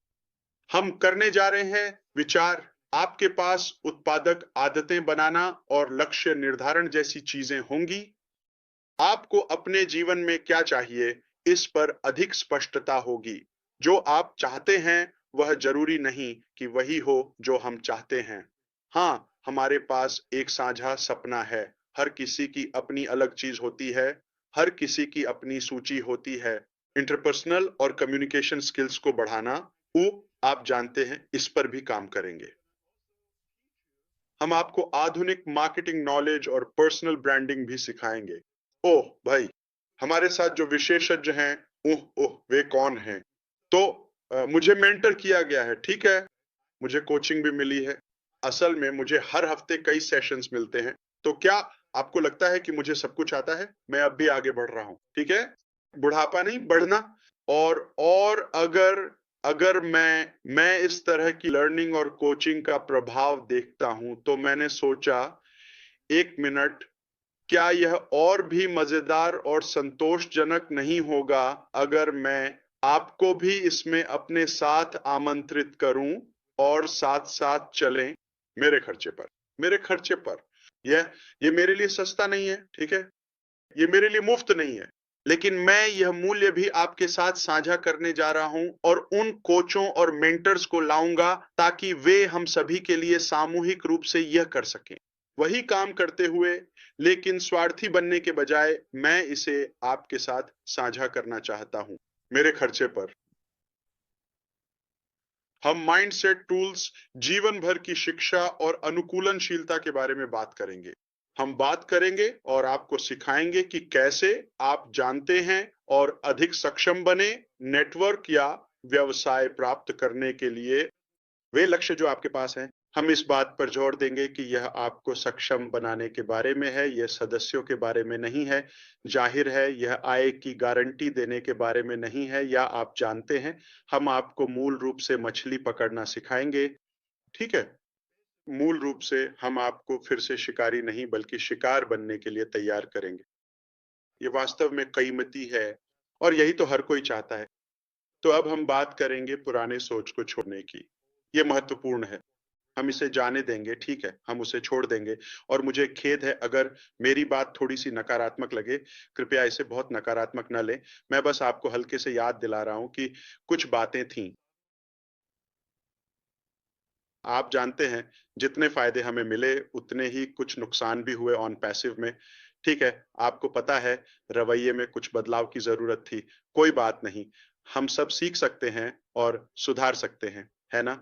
हम करने जा रहे हैं विचार। आपके पास उत्पादक आदतें बनाना और लक्ष्य निर्धारण जैसी चीजें होंगी। आपको अपने जीवन में क्या चाहिए, इस पर अधिक स्पष्टता होगी। जो आप चाहते हैं वह जरूरी नहीं कि वही हो जो हम चाहते हैं। हाँ, हमारे पास एक साझा सपना है। हर किसी की अपनी अलग चीज होती है, हर किसी की अपनी सूची होती है। इंटरपर्सनल और कम्युनिकेशन स्किल्स को बढ़ाना, आप जानते हैं, इस पर भी काम करेंगे। हम आपको आधुनिक मार्केटिंग नॉलेज और पर्सनल ब्रांडिंग भी सिखाएंगे। ओह भाई, हमारे साथ जो विशेषज्ञ हैं, वे कौन हैं? तो मुझे मेंटर किया गया है, ठीक है, मुझे कोचिंग भी मिली है। असल में मुझे हर हफ्ते कई सेशंस मिलते हैं। तो क्या आपको लगता है कि मुझे सब कुछ आता है? मैं अब भी आगे बढ़ रहा हूं, ठीक है, बुढ़ापा नहीं, बढ़ना। और अगर अगर मैं इस तरह की लर्निंग और कोचिंग का प्रभाव देखता हूं, तो मैंने सोचा, एक मिनट, क्या यह और भी मजेदार और संतोषजनक नहीं होगा अगर मैं आपको भी इसमें अपने साथ आमंत्रित करूं और साथ साथ चलें, मेरे खर्चे पर, मेरे खर्चे पर। ये मेरे लिए सस्ता नहीं है, ठीक है, ये मेरे लिए मुफ्त नहीं है, लेकिन मैं यह मूल्य भी आपके साथ साझा करने जा रहा हूं और उन कोचों और मेंटर्स को लाऊंगा ताकि वे हम सभी के लिए सामूहिक रूप से यह कर सकें। वही काम करते हुए, लेकिन स्वार्थी बनने के बजाय, मैं इसे आपके साथ साझा करना चाहता हूं, मेरे खर्चे पर। हम माइंडसेट टूल्स, जीवन भर की शिक्षा और अनुकूलनशीलता के बारे में बात करेंगे। हम बात करेंगे और आपको सिखाएंगे कि कैसे आप जानते हैं और अधिक सक्षम बने नेटवर्क या व्यवसाय प्राप्त करने के लिए वे लक्ष्य जो आपके पास हैं। हम इस बात पर जोर देंगे कि यह आपको सक्षम बनाने के बारे में है, यह सदस्यों के बारे में नहीं है। जाहिर है यह आय की गारंटी देने के बारे में नहीं है, या आप जानते हैं हम आपको मूल रूप से मछली पकड़ना सिखाएंगे। ठीक है, मूल रूप से हम आपको फिर से शिकारी नहीं बल्कि शिकार बनने के लिए तैयार करेंगे। ये वास्तव में कीमती है और यही तो हर कोई चाहता है। तो अब हम बात करेंगे पुराने सोच को छोड़ने की। ये महत्वपूर्ण है। हम इसे जाने देंगे, ठीक है, हम उसे छोड़ देंगे। और मुझे खेद है अगर मेरी बात थोड़ी सी नकारात्मक लगे, कृपया इसे बहुत नकारात्मक न लें। मैं बस आपको हल्के से याद दिला रहा हूं कि कुछ बातें थीं। आप जानते हैं जितने फायदे हमें मिले उतने ही कुछ नुकसान भी हुए ऑन पैसिव में। ठीक है, आपको पता है रवैये में कुछ बदलाव की जरूरत थी। कोई बात नहीं, हम सब सीख सकते हैं और सुधार सकते हैं, है ना?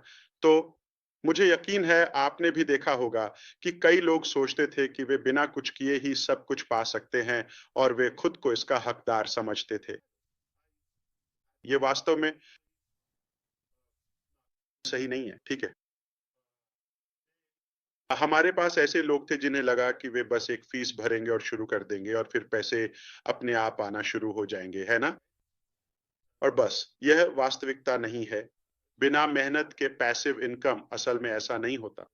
तो मुझे यकीन है आपने भी देखा होगा कि कई लोग सोचते थे कि वे बिना कुछ किए ही सब कुछ पा सकते हैं और वे खुद को इसका हकदार समझते थे। ये वास्तव में सही नहीं है, ठीक है? हमारे पास ऐसे लोग थे जिन्हें लगा कि वे बस एक फीस भरेंगे और शुरू कर देंगे और फिर पैसे अपने आप आना शुरू हो जाएंगे, है ना? और बस यह वास्तविकता नहीं है। बिना मेहनत के पैसिव इनकम असल में ऐसा नहीं होता।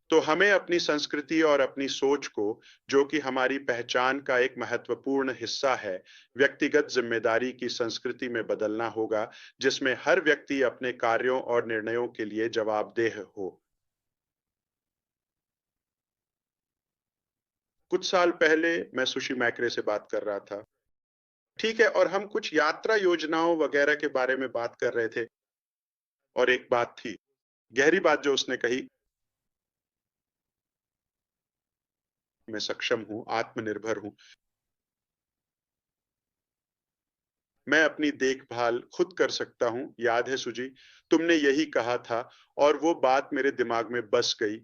तो हमें अपनी संस्कृति और अपनी सोच को, जो कि हमारी पहचान का एक महत्वपूर्ण हिस्सा है, व्यक्तिगत जिम्मेदारी की संस्कृति में बदलना होगा, जिसमें हर व्यक्ति अपने कार्यों और निर्णयों के लिए जवाबदेह हो। कुछ साल पहले मैं सुशी मैक्रे से बात कर रहा था। ठीक है, और हम कुछ यात्रा योजनाओं वगैरह के बारे में बात कर रहे थे। और एक बात थी, गहरी बात जो उसने कही, मैं सक्षम हूं, आत्मनिर्भर हूं, मैं अपनी देखभाल खुद कर सकता हूं। याद है सुजी, तुमने यही कहा था और वो बात मेरे दिमाग में बस गई।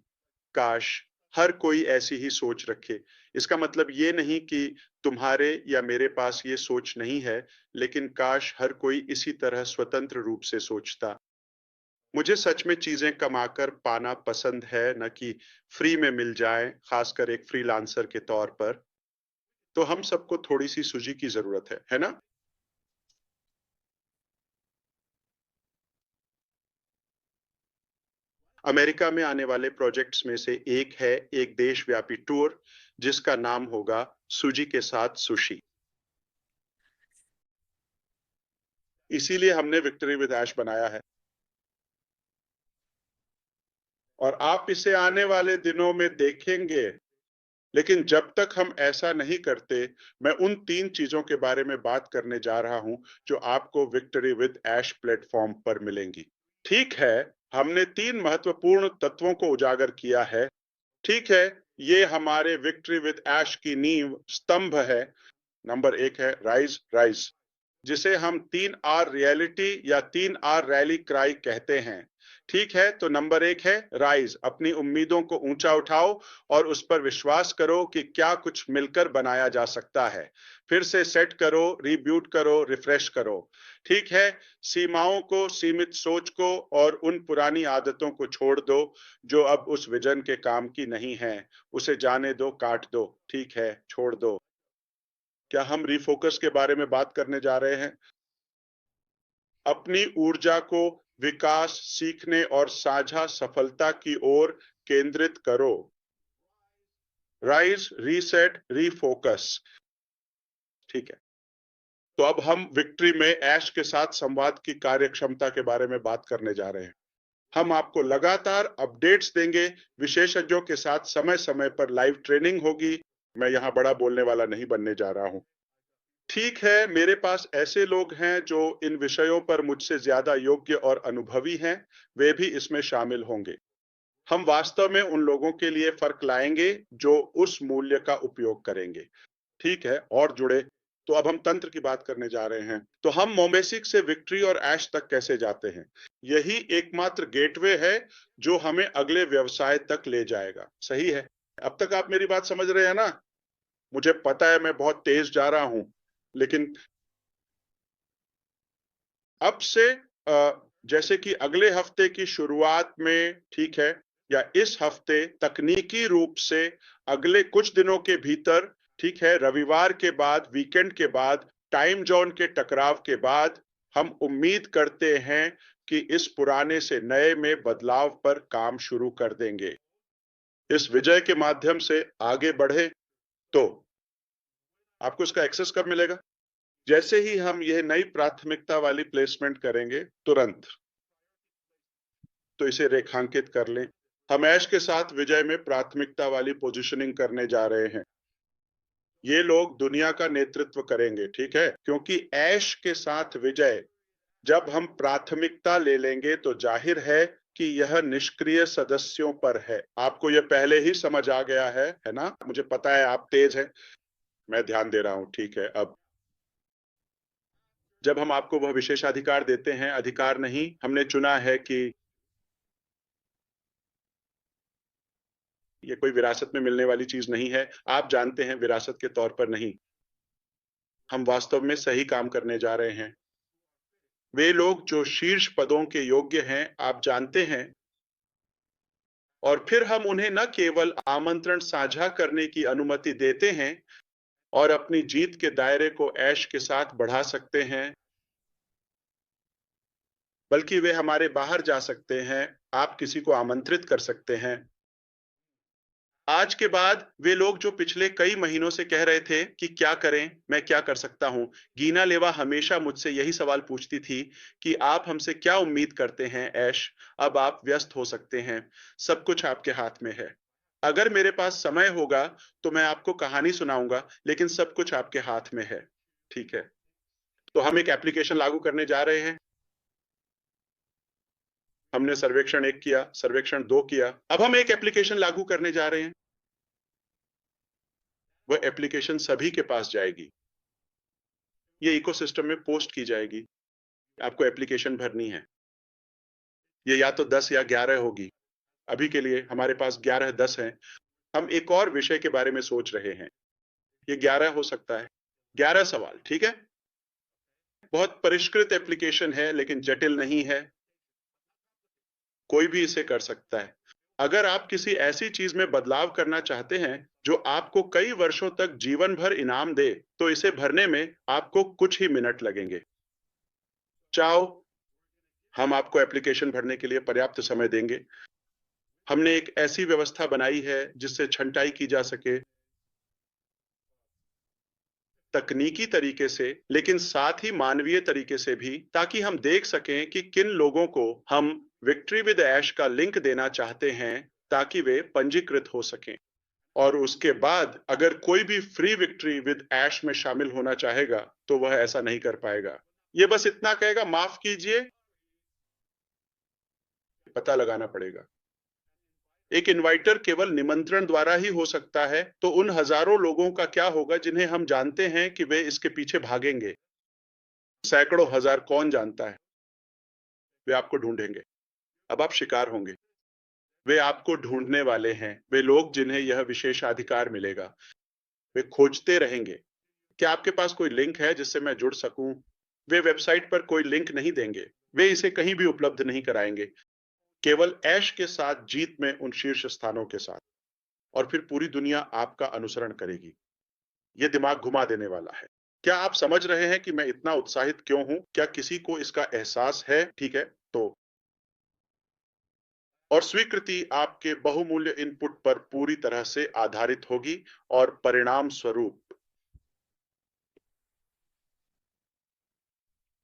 काश हर कोई ऐसी ही सोच रखे। इसका मतलब ये नहीं कि तुम्हारे या मेरे पास ये सोच नहीं है, लेकिन काश हर कोई इसी तरह स्वतंत्र रूप से सोचता। मुझे सच में चीजें कमाकर पाना पसंद है, न कि फ्री में मिल जाए, खासकर एक फ्रीलांसर के तौर पर। तो हम सबको थोड़ी सी सुजी की जरूरत है ना? अमेरिका में आने वाले प्रोजेक्ट्स में से एक है एक देशव्यापी टूर जिसका नाम होगा सुजी के साथ सुशी। इसीलिए हमने विक्ट्री विद ऐश बनाया है और आप इसे आने वाले दिनों में देखेंगे। लेकिन जब तक हम ऐसा नहीं करते, मैं उन 3 चीजों के बारे में बात करने जा रहा हूं जो आपको विक्ट्री विद ऐश प्लेटफॉर्म पर मिलेंगी। ठीक है, हमने 3 महत्वपूर्ण तत्वों को उजागर किया है। ठीक है, ये हमारे विक्ट्री विद ऐश की नींव स्तंभ है। नंबर 1 है राइज राइज, जिसे हम 3R रियलिटी या 3R रैली क्राई कहते हैं। ठीक है, तो नंबर 1 है राइज, अपनी उम्मीदों को ऊंचा उठाओ और उस पर विश्वास करो कि क्या कुछ मिलकर बनाया जा सकता है। फिर से सेट करो, रिब्यूट करो, रिफ्रेश करो। ठीक है, सीमाओं को, सीमित सोच को और उन पुरानी आदतों को छोड़ दो जो अब उस विजन के काम की नहीं है। उसे जाने दो, काट दो। ठीक है, छोड़ दो। क्या हम रिफोकस के बारे में बात करने जा रहे हैं? अपनी ऊर्जा को विकास, सीखने और साझा सफलता की ओर केंद्रित करो। Rise, reset, refocus. ठीक है, तो अब हम विक्ट्री में ऐश के साथ संवाद की कार्यक्षमता के बारे में बात करने जा रहे हैं। हम आपको लगातार अपडेट्स देंगे, विशेषज्ञों के साथ समय समय पर लाइव ट्रेनिंग होगी। मैं यहां बड़ा बोलने वाला नहीं बनने जा रहा हूं। ठीक है, मेरे पास ऐसे लोग हैं जो इन विषयों पर मुझसे ज्यादा योग्य और अनुभवी हैं, वे भी इसमें शामिल होंगे। हम वास्तव में उन लोगों के लिए फर्क लाएंगे जो उस मूल्य का उपयोग करेंगे। ठीक है, और जुड़े। तो अब हम तंत्र की बात करने जा रहे हैं। तो हम मोमेसिक से विक्ट्री और ऐश तक कैसे जाते हैं? यही एकमात्र गेटवे है जो हमें अगले व्यवसाय तक ले जाएगा। सही है? अब तक आप मेरी बात समझ रहे हैं ना? मुझे पता है मैं बहुत तेज जा रहा हूं, लेकिन अब से जैसे कि अगले हफ्ते की शुरुआत में, ठीक है, या इस हफ्ते तकनीकी रूप से अगले कुछ दिनों के भीतर, ठीक है, रविवार के बाद, वीकेंड के बाद, टाइम जोन के टकराव के बाद, हम उम्मीद करते हैं कि इस पुराने से नए में बदलाव पर काम शुरू कर देंगे। इस विजय के माध्यम से आगे बढ़े तो आपको इसका एक्सेस कब मिलेगा? जैसे ही हम यह नई प्राथमिकता वाली प्लेसमेंट करेंगे तुरंत। तो इसे रेखांकित कर लें। हम ऐश के साथ विजय में प्राथमिकता वाली पोजीशनिंग करने जा रहे हैं। ये लोग दुनिया का नेतृत्व करेंगे, ठीक है? क्योंकि ऐश के साथ विजय जब हम प्राथमिकता ले लेंगे तो जाहिर है कि यह निष्क्रिय सदस्यों पर है। आपको यह पहले ही समझ आ गया है ना? मुझे पता है आप तेज हैं, मैं ध्यान दे रहा हूं, ठीक है। अब जब हम आपको वह विशेषाधिकार देते हैं, अधिकार नहीं, हमने चुना है कि ये कोई विरासत में मिलने वाली चीज नहीं है। आप जानते हैं विरासत के तौर पर नहीं, हम वास्तव में सही काम करने जा रहे हैं। वे लोग जो शीर्ष पदों के योग्य हैं, आप जानते हैं, और फिर हम उन्हें न केवल आमंत्रण साझा करने की अनुमति देते हैं और अपनी जीत के दायरे को ऐश के साथ बढ़ा सकते हैं, बल्कि वे हमारे बाहर जा सकते हैं। आप किसी को आमंत्रित कर सकते हैं। आज के बाद वे लोग जो पिछले कई महीनों से कह रहे थे कि क्या करें, मैं क्या कर सकता हूं, गीना लेवा हमेशा मुझसे यही सवाल पूछती थी कि आप हमसे क्या उम्मीद करते हैं ऐश। अब आप व्यस्त हो सकते हैं, सब कुछ आपके हाथ में है। अगर मेरे पास समय होगा तो मैं आपको कहानी सुनाऊंगा, लेकिन सब कुछ आपके हाथ में है, ठीक है? तो हम एक एप्लीकेशन लागू करने जा रहे हैं। हमने सर्वेक्षण 1 किया, सर्वेक्षण 2 किया, अब हम एक एप्लीकेशन लागू करने जा रहे हैं। वह एप्लीकेशन सभी के पास जाएगी। ये इकोसिस्टम में पोस्ट की जाएगी। आपको एप्लीकेशन भरनी है। ये या तो 10 या 11 होगी। अभी के लिए हमारे पास 11-10 हैं। हम एक और विषय के बारे में सोच रहे हैं। ये 11 हो सकता है। 11 सवाल, ठीक है? बहुत परिष्कृत एप्लीकेशन है, लेकिन जटिल नहीं है। कोई भी इसे कर सकता है। अगर आप किसी ऐसी चीज में बदलाव करना चाहते हैं जो आपको कई वर्षों तक जीवन भर इनाम दे, तो इसे भरने में आपको कुछ ही मिनट लगेंगे। चाहो, हम आपको एप्लीकेशन भरने के लिए पर्याप्त समय देंगे। हमने एक ऐसी व्यवस्था बनाई है जिससे छंटाई की जा सके, तकनीकी तरीके से, लेकिन साथ ही मानवीय तरीके से भी, ताकि हम देख सकें कि किन लोगों को हम विक्ट्री विद ऐश का लिंक देना चाहते हैं ताकि वे पंजीकृत हो सकें। और उसके बाद अगर कोई भी फ्री विक्ट्री विद ऐश में शामिल होना चाहेगा तो वह ऐसा नहीं कर पाएगा। ये बस इतना कहेगा, माफ कीजिए, पता लगाना पड़ेगा। एक इनवाइटर केवल निमंत्रण द्वारा ही हो सकता है, तो उन हजारों लोगों का क्या होगा जिन्हें हम जानते हैं कि वे इसके पीछे भागेंगे? सैकड़ों हजार, कौन जानता है? वे आपको ढूंढेंगे। अब आप शिकार होंगे। वे आपको ढूंढने वाले हैं, वे लोग जिन्हें यह विशेषाधिकार मिलेगा। वे खोजते रहेंगे। क्या आपके पास कोई लिंक है जिससे मैं जुड़ सकूं? वे वेबसाइट पर कोई लिंक नहीं देंगे। वे इसे कहीं भी उपलब्ध नहीं कराएंगे, केवल ऐश के साथ जीत में उन शीर्ष स्थानों के साथ। और फिर पूरी दुनिया आपका अनुसरण करेगी। यह दिमाग घुमा देने वाला है। क्या आप समझ रहे हैं कि मैं इतना उत्साहित क्यों हूं? क्या किसी को इसका एहसास है? ठीक है, तो और स्वीकृति आपके बहुमूल्य इनपुट पर पूरी तरह से आधारित होगी और परिणाम स्वरूप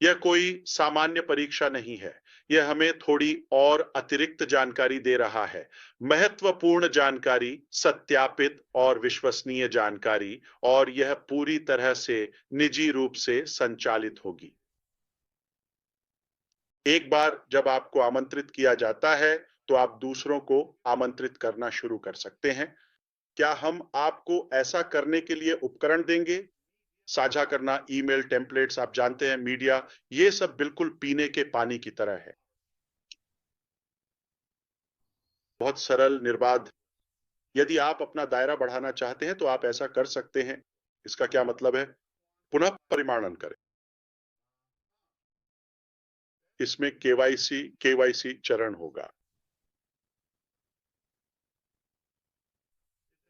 यह कोई सामान्य परीक्षा नहीं है। यह हमें थोड़ी और अतिरिक्त जानकारी दे रहा है, महत्वपूर्ण जानकारी, सत्यापित और विश्वसनीय जानकारी, और यह पूरी तरह से निजी रूप से संचालित होगी। एक बार जब आपको आमंत्रित किया जाता है तो आप दूसरों को आमंत्रित करना शुरू कर सकते हैं। क्या हम आपको ऐसा करने के लिए उपकरण देंगे? साझा करना, ईमेल टेम्पलेट्स, आप जानते हैं, मीडिया, ये सब बिल्कुल पीने के पानी की तरह है। बहुत सरल, निर्बाध। यदि आप अपना दायरा बढ़ाना चाहते हैं तो आप ऐसा कर सकते हैं। इसका क्या मतलब है? पुनः परिमाणन करें। इसमें केवाईसी चरण होगा।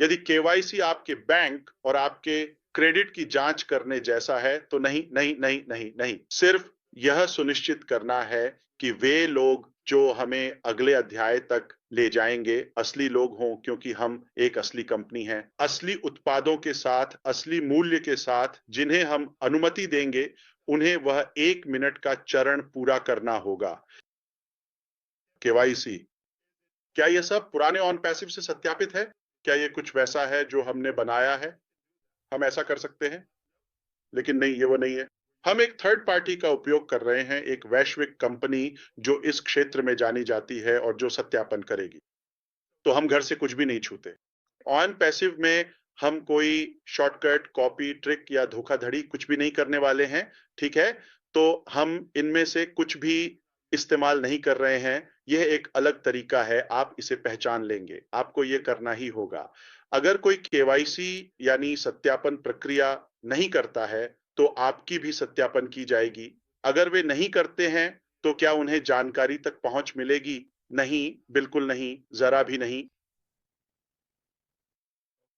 यदि केवाईसी आपके बैंक और आपके क्रेडिट की जांच करने जैसा है तो नहीं नहीं नहीं नहीं नहीं, सिर्फ यह सुनिश्चित करना है कि वे लोग जो हमें अगले अध्याय तक ले जाएंगे असली लोग हों, क्योंकि हम एक असली कंपनी है, असली उत्पादों के साथ, असली मूल्य के साथ, जिन्हें हम अनुमति देंगे उन्हें वह 1 मिनट का चरण पूरा करना होगा। केवाईसी, क्या यह सब पुराने ऑन पैसिव से सत्यापित है? क्या ये कुछ वैसा है जो हमने बनाया है? हम ऐसा कर सकते हैं, लेकिन नहीं, ये वो नहीं है। हम एक थर्ड पार्टी का उपयोग कर रहे हैं, एक वैश्विक कंपनी जो इस क्षेत्र में जानी जाती है और जो सत्यापन करेगी। तो हम घर से कुछ भी नहीं छूते। ऑन पैसिव में हम कोई शॉर्टकट, कॉपी, ट्रिक या धोखाधड़ी कुछ भी नहीं करने वाले हैं, ठीक है? तो हम इनमें से कुछ भी इस्तेमाल नहीं कर रहे हैं। यह एक अलग तरीका है, आप इसे पहचान लेंगे। आपको ये करना ही होगा। अगर कोई केवाईसी यानी सत्यापन प्रक्रिया नहीं करता है, तो आपकी भी सत्यापन की जाएगी। अगर वे नहीं करते हैं, तो क्या उन्हें जानकारी तक पहुंच मिलेगी? नहीं, बिल्कुल नहीं, जरा भी नहीं।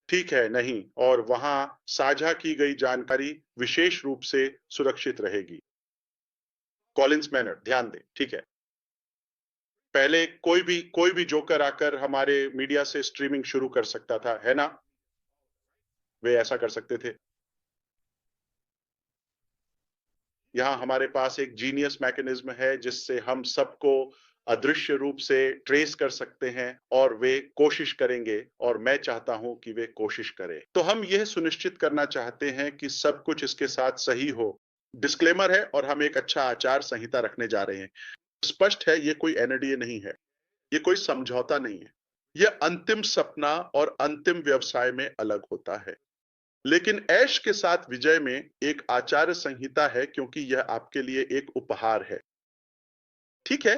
ठीक है, नहीं, और वहां साझा की गई जानकारी विशेष रूप से सुरक्षित रहेगी। कॉलिंस मैनर, ध्यान दें, ठीक है। पहले कोई भी जोकर आकर हमारे मीडिया से स्ट्रीमिंग शुरू कर सकता था, है ना? वे ऐसा कर सकते थे। यहाँ हमारे पास एक जीनियस मैकेनिज्म है जिससे हम सबको अदृश्य रूप से ट्रेस कर सकते हैं और वे कोशिश करेंगे, और मैं चाहता हूं कि वे कोशिश करें। तो हम यह सुनिश्चित करना चाहते हैं कि सब कुछ इसके साथ सही हो। डिस्क्लेमर है और हम एक अच्छा आचार संहिता रखने जा रहे हैं। स्पष्ट है, ये कोई एनडीए नहीं है, ये कोई समझौता नहीं है। यह अंतिम सपना और अंतिम व्यवसाय में अलग होता है। लेकिन ऐश के साथ विजय में एक आचार संहिता है, क्योंकि यह आपके लिए एक उपहार है। ठीक है?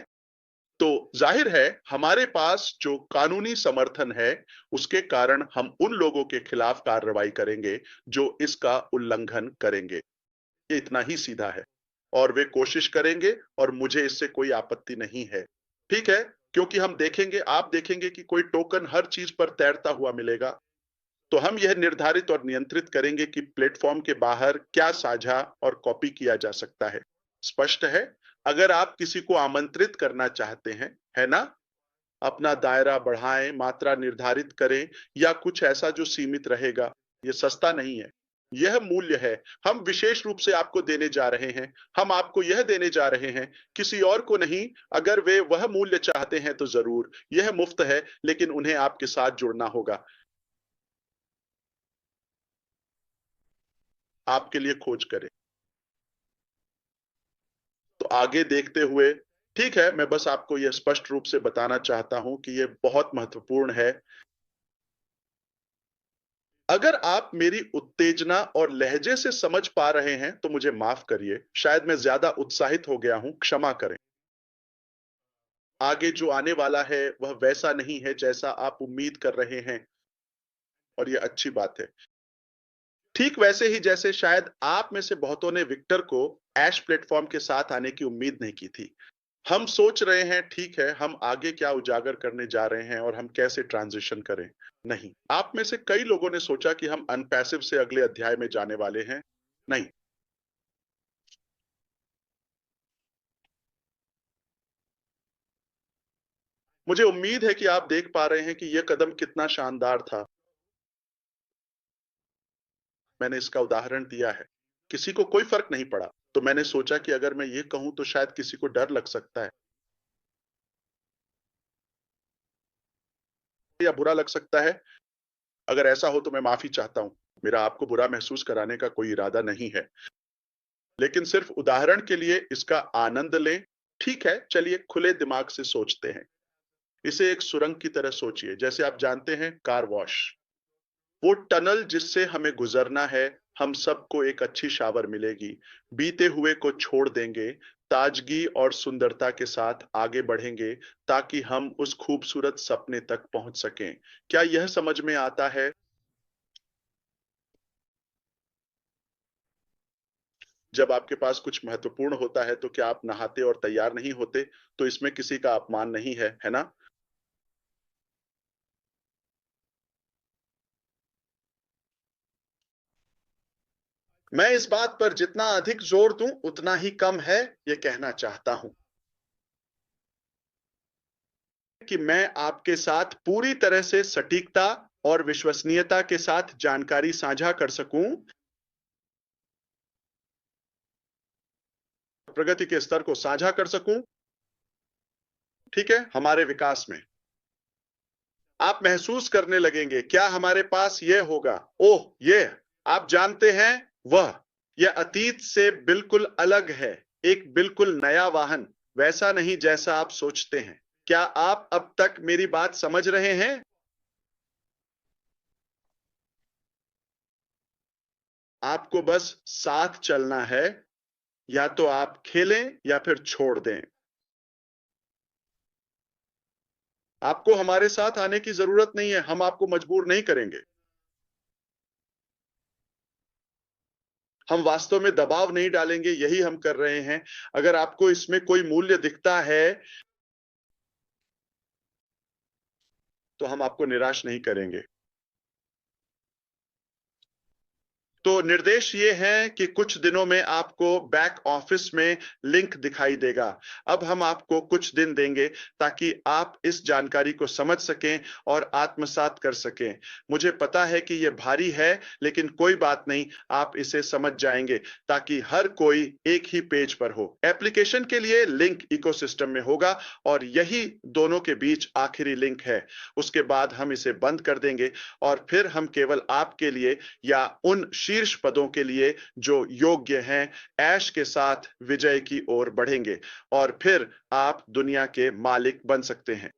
तो जाहिर है हमारे पास जो कानूनी समर्थन है, उसके कारण हम उन लोगों के खिलाफ कार्रवाई करेंगे जो इसका उल्लंघन करेंगे। ये इतना ही सीधा है, और वे कोशिश करेंगे और मुझे इससे कोई आपत्ति नहीं है। ठीक है? क्योंकि हम देखेंगे, आप देखेंगे कि कोई टोकन हर चीज पर तैरता हुआ मिलेगा। तो हम यह निर्धारित और नियंत्रित करेंगे कि प्लेटफॉर्म के बाहर क्या साझा और कॉपी किया जा सकता है। स्पष्ट है? अगर आप किसी को आमंत्रित करना चाहते हैं, है ना? अपना दायरा बढ़ाएं, मात्रा निर्धारित करें, या कुछ ऐसा जो सीमित रहेगा। यह सस्ता नहीं है, यह मूल्य है। हम विशेष रूप से आपको देने जा रहे हैं। हम आपको यह देने जा रहे हैं, किसी और को नहीं। अगर वे वह मूल्य चाहते हैं तो जरूर, यह मुफ्त है, लेकिन उन्हें आपके साथ जुड़ना होगा। आपके लिए खोज करें। तो आगे देखते हुए, ठीक है, मैं बस आपको यह स्पष्ट रूप से बताना चाहता हूं कि यह बहुत महत्वपूर्ण है। अगर आप मेरी उत्तेजना और लहजे से समझ पा रहे हैं तो मुझे माफ करिए, शायद मैं ज्यादा उत्साहित हो गया हूं, क्षमा करें। आगे जो आने वाला है वह वैसा नहीं है जैसा आप उम्मीद कर रहे हैं, और यह अच्छी बात है। ठीक वैसे ही जैसे शायद आप में से बहुतों ने विक्टर को ऐश प्लेटफॉर्म के साथ आने की उम्मीद नहीं की थी। हम सोच रहे हैं, ठीक है, हम आगे क्या उजागर करने जा रहे हैं और हम कैसे ट्रांजिशन करें। नहीं, आप में से कई लोगों ने सोचा कि हम अनपैसिव से अगले अध्याय में जाने वाले हैं। नहीं, मुझे उम्मीद है कि आप देख पा रहे हैं कि यह कदम कितना शानदार था। मैंने इसका उदाहरण दिया है, किसी को कोई फर्क नहीं पड़ा, तो मैंने सोचा कि अगर मैं ये कहूं तो शायद किसी को डर लग सकता है या बुरा लग सकता है। अगर ऐसा हो तो मैं माफी चाहता हूं। मेरा आपको बुरा महसूस कराने का कोई इरादा नहीं है, लेकिन सिर्फ उदाहरण के लिए इसका आनंद लें। ठीक है, चलिए खुले दिमाग से सोचते हैं। इसे एक सुरंग की तरह सोचिए, जैसे आप जानते हैं कार वॉश, वो टनल जिससे हमें गुजरना है। हम सबको एक अच्छी शावर मिलेगी, बीते हुए को छोड़ देंगे, ताजगी और सुंदरता के साथ आगे बढ़ेंगे ताकि हम उस खूबसूरत सपने तक पहुंच सकें। क्या यह समझ में आता है? जब आपके पास कुछ महत्वपूर्ण होता है तो क्या आप नहाते और तैयार नहीं होते? तो इसमें किसी का अपमान नहीं है ना? मैं इस बात पर जितना अधिक जोर दूं उतना ही कम है, ये कहना चाहता हूं कि मैं आपके साथ पूरी तरह से सटीकता और विश्वसनीयता के साथ जानकारी साझा कर सकूं, प्रगति के स्तर को साझा कर सकूं, ठीक है, हमारे विकास में। आप महसूस करने लगेंगे, क्या हमारे पास यह होगा? ओह, यह आप जानते हैं, यह अतीत से बिल्कुल अलग है, एक बिल्कुल नया वाहन, वैसा नहीं जैसा आप सोचते हैं। क्या आप अब तक मेरी बात समझ रहे हैं? आपको बस साथ चलना है, या तो आप खेलें या फिर छोड़ दें। आपको हमारे साथ आने की जरूरत नहीं है, हम आपको मजबूर नहीं करेंगे। हम वास्तव में दबाव नहीं डालेंगे, यही हम कर रहे हैं। अगर आपको इसमें कोई मूल्य दिखता है तो हम आपको निराश नहीं करेंगे। तो निर्देश ये है कि कुछ दिनों में आपको बैक ऑफिस में लिंक दिखाई देगा। अब हम आपको कुछ दिन देंगे ताकि आप इस जानकारी को समझ सकें और आत्मसात कर सकें। मुझे पता है कि यह भारी है, लेकिन कोई बात नहीं, आप इसे समझ जाएंगे ताकि हर कोई एक ही पेज पर हो। एप्लीकेशन के लिए लिंक इकोसिस्टम में होगा और यही दोनों के बीच आखिरी लिंक है। उसके बाद हम इसे बंद कर देंगे और फिर हम केवल आपके लिए या उन शीर्ष पदों के लिए जो योग्य हैं, ऐश के साथ विजय की ओर बढ़ेंगे और फिर आप दुनिया के मालिक बन सकते हैं।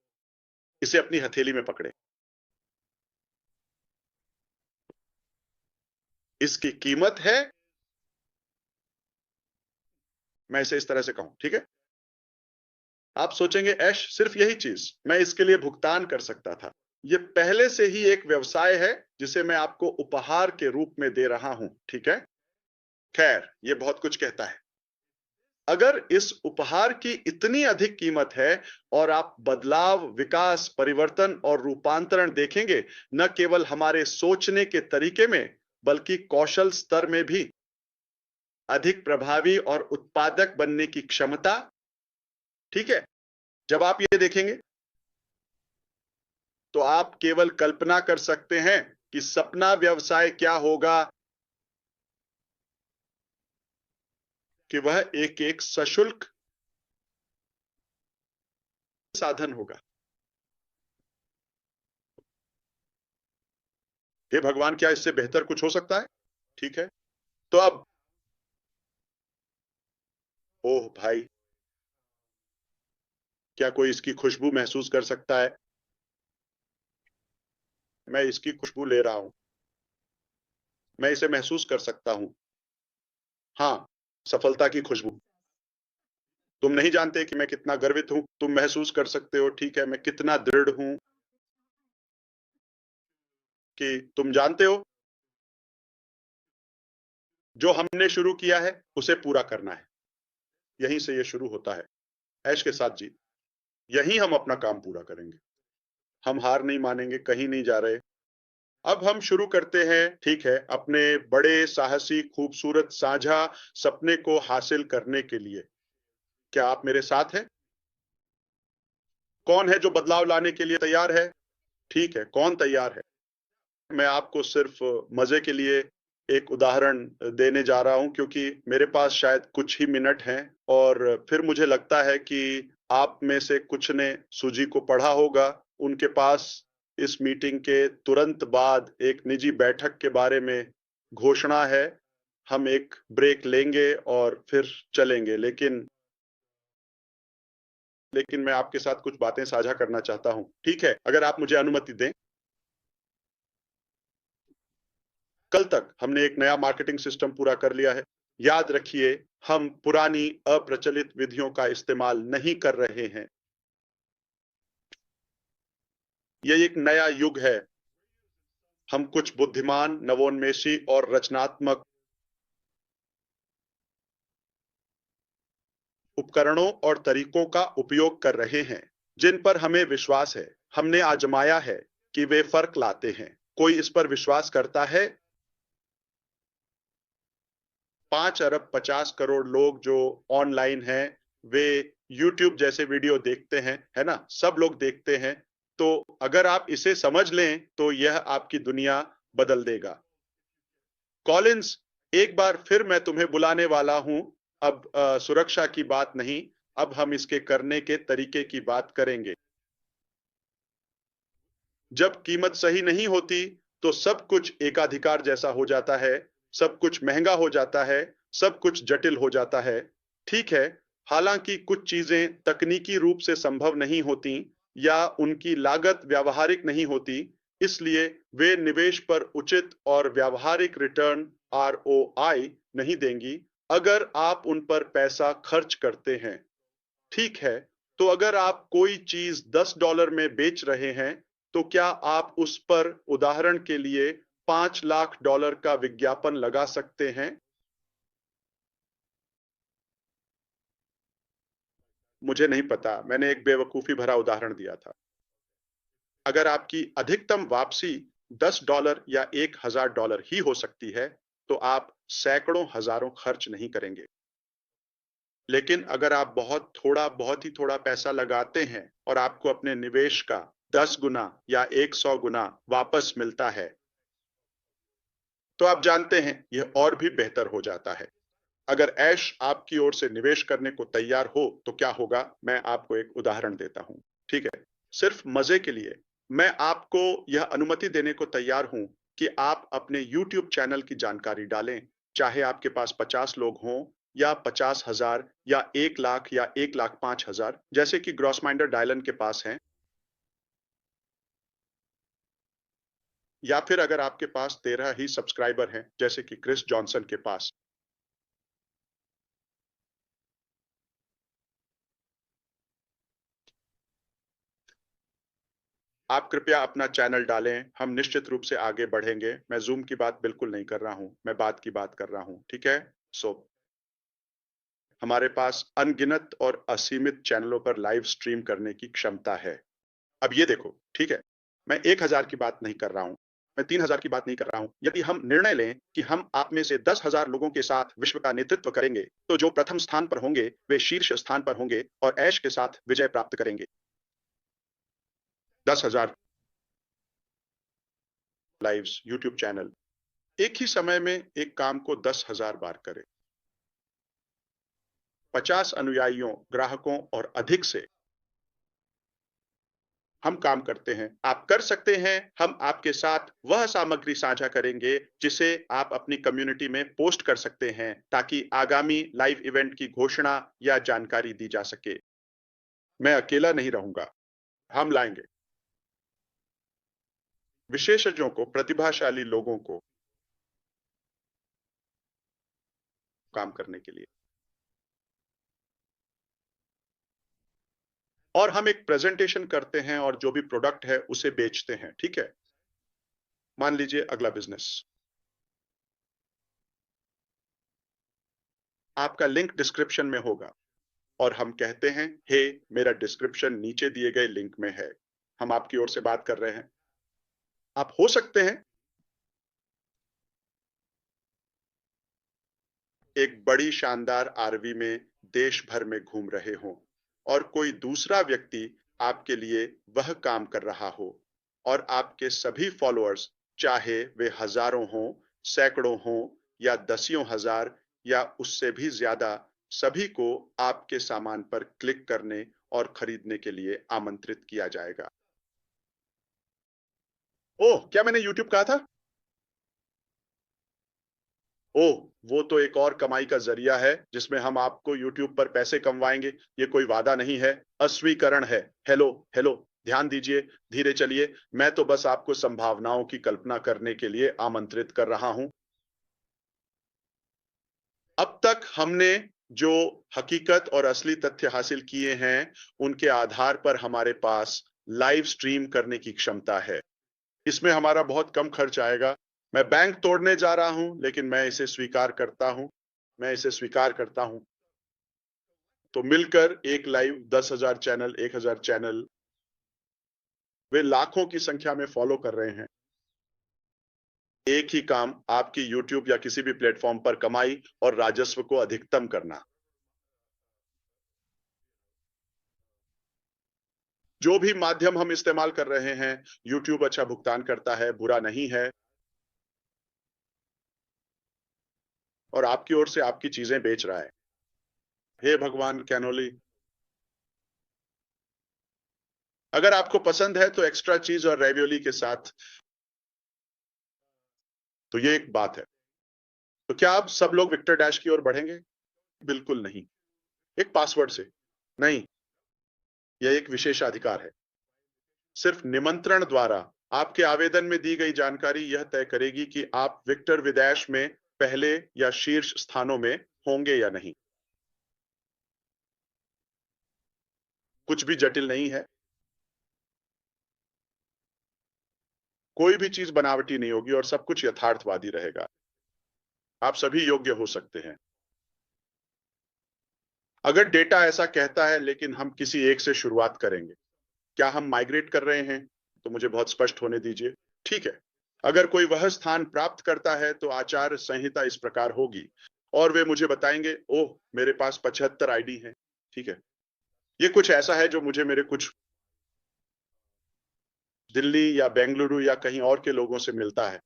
इसे अपनी हथेली में पकड़े। इसकी कीमत है, मैं इसे इस तरह से कहूं, ठीक है? आप सोचेंगे, ऐश सिर्फ यही चीज, मैं इसके लिए भुगतान कर सकता था। यह पहले से ही एक व्यवसाय है जिसे मैं आपको उपहार के रूप में दे रहा हूं, ठीक है? खैर, यह बहुत कुछ कहता है। अगर इस उपहार की इतनी अधिक कीमत है और आप बदलाव, विकास, परिवर्तन और रूपांतरण देखेंगे, न केवल हमारे सोचने के तरीके में बल्कि कौशल स्तर में भी, अधिक प्रभावी और उत्पादक बनने की क्षमता, ठीक है? जब आप ये देखेंगे तो आप केवल कल्पना कर सकते हैं कि सपना व्यवसाय क्या होगा, कि वह एक सशुल्क साधन होगा। हे भगवान, क्या इससे बेहतर कुछ हो सकता है? ठीक है, तो अब, ओह भाई, क्या कोई इसकी खुशबू महसूस कर सकता है? मैं इसकी खुशबू ले रहा हूं, मैं इसे महसूस कर सकता हूं। हाँ, सफलता की खुशबू। तुम नहीं जानते कि मैं कितना गर्वित हूं। तुम महसूस कर सकते हो, ठीक है, मैं कितना दृढ़ हूं, कि तुम जानते हो जो हमने शुरू किया है उसे पूरा करना है। यहीं से यह शुरू होता है, ऐश के साथ जीत। यहीं हम अपना काम पूरा करेंगे। हम हार नहीं मानेंगे, कहीं नहीं जा रहे। अब हम शुरू करते हैं, ठीक है, अपने बड़े, साहसी, खूबसूरत, साझा सपने को हासिल करने के लिए। क्या आप मेरे साथ हैं? कौन है जो बदलाव लाने के लिए तैयार है? ठीक है, कौन तैयार है? मैं आपको सिर्फ मजे के लिए एक उदाहरण देने जा रहा हूं, क्योंकि मेरे पास शायद कुछ ही मिनट हैं और फिर मुझे लगता है कि आप में से कुछ ने सूजी को पढ़ा होगा। उनके पास इस मीटिंग के तुरंत बाद एक निजी बैठक के बारे में घोषणा है। हम एक ब्रेक लेंगे और फिर चलेंगे, लेकिन मैं आपके साथ कुछ बातें साझा करना चाहता हूं, ठीक है, अगर आप मुझे अनुमति दें। कल तक हमने एक नया मार्केटिंग सिस्टम पूरा कर लिया है। याद रखिए, हम पुरानी अप्रचलित विधियों का इस्तेमाल नहीं कर रहे हैं। यह एक नया युग है। हम कुछ बुद्धिमान, नवोन्मेषी और रचनात्मक उपकरणों और तरीकों का उपयोग कर रहे हैं, जिन पर हमें विश्वास है। हमने आजमाया है कि वे फर्क लाते हैं। कोई इस पर विश्वास करता है? 5 अरब 50 करोड़ लोग जो ऑनलाइन हैं, वे YouTube जैसे वीडियो देखते हैं, है ना? सब लोग देखते हैं। तो अगर आप इसे समझ लें, तो यह आपकी दुनिया बदल देगा। कॉलिंस, एक बार फिर मैं तुम्हें बुलाने वाला हूं। अब सुरक्षा की बात नहीं, अब हम इसके करने के तरीके की बात करेंगे। जब कीमत सही नहीं होती, तो सब कुछ एकाधिकार जैसा हो जाता है, सब कुछ महंगा हो जाता है, सब कुछ जटिल हो जाता है। ठीक है, हालांकि कुछ चीजें तकनीकी रूप से संभव नहीं होती या उनकी लागत व्यावहारिक नहीं होती, इसलिए वे निवेश पर उचित और व्यावहारिक रिटर्न ROI नहीं देंगी अगर आप उन पर पैसा खर्च करते हैं। ठीक है, तो अगर आप कोई चीज $10 में बेच रहे हैं, तो क्या आप उस पर उदाहरण के लिए $5 लाख का विज्ञापन लगा सकते हैं? मुझे नहीं पता, मैंने एक बेवकूफी भरा उदाहरण दिया था। अगर आपकी अधिकतम वापसी $10 या $1,000 ही हो सकती है, तो आप सैकड़ों हजारों खर्च नहीं करेंगे। लेकिन अगर आप बहुत ही थोड़ा पैसा लगाते हैं और आपको अपने निवेश का 10 गुना या 100 गुना वापस मिलता है, तो आप जानते हैं यह और भी बेहतर हो जाता है। अगर ऐश आपकी ओर से निवेश करने को तैयार हो, तो क्या होगा? मैं आपको एक उदाहरण देता हूं। ठीक है, सिर्फ मजे के लिए मैं आपको यह अनुमति देने को तैयार हूं कि आप अपने YouTube चैनल की जानकारी डालें, चाहे आपके पास 50 लोग हों या 50,000 या 1 लाख या 1,05,000, जैसे कि ग्रॉसमाइंडर डायलन के पास हैं, या फिर अगर आपके पास 13 ही सब्सक्राइबर हैं, जैसे कि क्रिस जॉनसन के पास। आप कृपया अपना चैनल डालें, हम निश्चित रूप से आगे बढ़ेंगे। मैं ज़ूम की बात बिल्कुल नहीं कर रहा हूं, मैं बात की बात कर रहा हूं, ठीक है? हमारे पास अनगिनत और असीमित चैनलों पर लाइव स्ट्रीम करने की क्षमता है। अब ये देखो, ठीक है? मैं 1,000 की बात नहीं कर रहा हूं, मैं 3,000 की बात नहीं कर रहा हूं। यदि हम निर्णय लें कि हम आप में से 10,000 लोगों के साथ विश्व का नेतृत्व करेंगे, तो जो प्रथम स्थान पर होंगे, वे शीर्ष स्थान पर होंगे और ऐश के साथ विजय प्राप्त करेंगे। 10,000 लाइव्स, YouTube चैनल। एक ही समय में एक काम को 10,000 बार करें। 50 अनुयायियों, ग्राहकों और अधिक से हम काम करते हैं। आप कर सकते हैं। हम आपके साथ वह सामग्री साझा करेंगे जिसे आप अपनी कम्युनिटी में पोस्ट कर सकते हैं, ताकि आगामी लाइव इवेंट की घोषणा या जानकारी दी जा सके। मैं अकेला नहीं रहूंगा, हम लाएंगे विशेषज्ञों को, प्रतिभाशाली लोगों को काम करने के लिए। और हम एक प्रेजेंटेशन करते हैं और जो भी प्रोडक्ट है उसे बेचते हैं, ठीक है? मान लीजिए अगला बिजनेस। आपका लिंक डिस्क्रिप्शन में होगा और हम कहते हैं, हे, मेरा डिस्क्रिप्शन नीचे दिए गए लिंक में है। हम आपकी ओर से बात कर रहे हैं। आप हो सकते हैं एक बड़ी शानदार आरवी में देश भर में घूम रहे हों और कोई दूसरा व्यक्ति आपके लिए वह काम कर रहा हो और आपके सभी फॉलोअर्स, चाहे वे हजारों हों, सैकड़ों हों या दसियों हजार या उससे भी ज्यादा, सभी को आपके सामान पर क्लिक करने और खरीदने के लिए आमंत्रित किया जाएगा। ओह, क्या मैंने YouTube कहा था? ओह, वो तो एक और कमाई का जरिया है जिसमें हम आपको YouTube पर पैसे कमवाएंगे। ये कोई वादा नहीं है, अस्वीकरण है। हेलो हेलो, ध्यान दीजिए, धीरे चलिए। मैं तो बस आपको संभावनाओं की कल्पना करने के लिए आमंत्रित कर रहा हूं। अब तक हमने जो हकीकत और असली तथ्य हासिल किए हैं, उनके आधार पर हमारे पास लाइव स्ट्रीम करने की क्षमता है। इसमें हमारा बहुत कम खर्च आएगा। मैं बैंक तोड़ने जा रहा हूं, लेकिन मैं इसे स्वीकार करता हूं। मैं इसे स्वीकार करता हूं। तो मिलकर एक लाइव 10,000 चैनल, 1,000 चैनल, वे लाखों की संख्या में फॉलो कर रहे हैं। एक ही काम, आपकी यूट्यूब या किसी भी प्लेटफॉर्म पर कमाई और राजस्व को अधिकतम करना। जो भी माध्यम हम इस्तेमाल कर रहे हैं, यूट्यूब अच्छा भुगतान करता है, बुरा नहीं है। और आपकी ओर से आपकी चीजें बेच रहा है। हे भगवान कैनोली, अगर आपको पसंद है तो एक्स्ट्रा चीज और रेवियोली के साथ, तो ये एक बात है। तो क्या आप सब लोग विक्टर डैश की ओर बढ़ेंगे? बिल्कुल नहीं। एक पासवर्ड से नहीं, यह एक विशेषाधिकार है। सिर्फ निमंत्रण द्वारा आपके आवेदन में दी गई जानकारी यह तय करेगी कि आप विक्टर विदेश में पहले या शीर्ष स्थानों में होंगे या नहीं। कुछ भी जटिल नहीं है। कोई भी चीज बनावटी नहीं होगी और सब कुछ यथार्थवादी रहेगा। आप सभी योग्य हो सकते हैं। अगर डेटा ऐसा कहता है, लेकिन हम किसी एक से शुरुआत करेंगे। क्या हम माइग्रेट कर रहे हैं? तो मुझे बहुत स्पष्ट होने दीजिए। ठीक है। अगर कोई वह स्थान प्राप्त करता है तो आचार संहिता इस प्रकार होगी और वे मुझे बताएंगे, ओह मेरे पास 75 आईडी हैं। ठीक है। ये कुछ ऐसा है जो मुझे मेरे कुछ दिल्ली या बेंगलुरु या कहीं और के लोगों से मिलता है।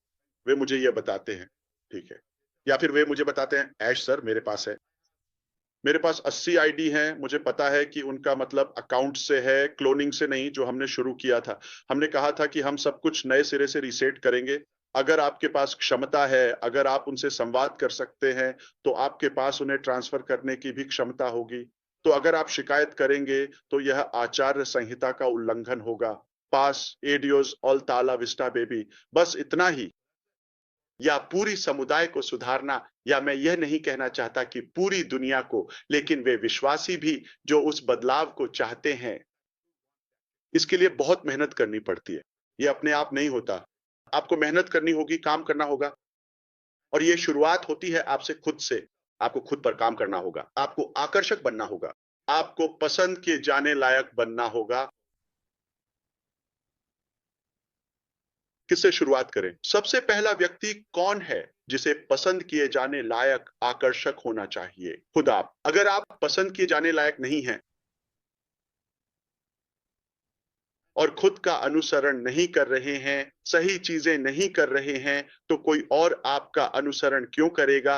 वे मुझे ये बताते हैं। ठीक है। या फिर वे मुझे बताते हैं, ऐश सर मेरे पास है, मेरे पास 80 आईडी हैं। मुझे पता है कि उनका मतलब अकाउंट से है, क्लोनिंग से नहीं, जो हमने शुरू किया था। हमने कहा था कि हम सब कुछ नए सिरे से रीसेट करेंगे। अगर आपके पास क्षमता है, अगर आप उनसे संवाद कर सकते हैं, तो आपके पास उन्हें ट्रांसफर करने की भी क्षमता होगी। तो अगर आप शिकायत करेंगे तो यह आचार्य संहिता का उल्लंघन होगा। पास एडियोस ऑल ताला विस्टा बेबी, बस इतना ही। या पूरी समुदाय को सुधारना, या मैं यह नहीं कहना चाहता कि पूरी दुनिया को, लेकिन वे विश्वासी भी जो उस बदलाव को चाहते हैं। इसके लिए बहुत मेहनत करनी पड़ती है। यह अपने आप नहीं होता। आपको मेहनत करनी होगी, काम करना होगा। और यह शुरुआत होती है आपसे खुद से। आपको खुद पर काम करना होगा। आपको आकर्षक बनना होगा। आपको पसंद किए जाने लायक बनना होगा। किससे शुरुआत करें? सबसे पहला व्यक्ति कौन है जिसे पसंद किए जाने लायक, आकर्षक होना चाहिए? खुद आप। अगर आप पसंद किए जाने लायक नहीं हैं और खुद का अनुसरण नहीं कर रहे हैं, सही चीजें नहीं कर रहे हैं, तो कोई और आपका अनुसरण क्यों करेगा?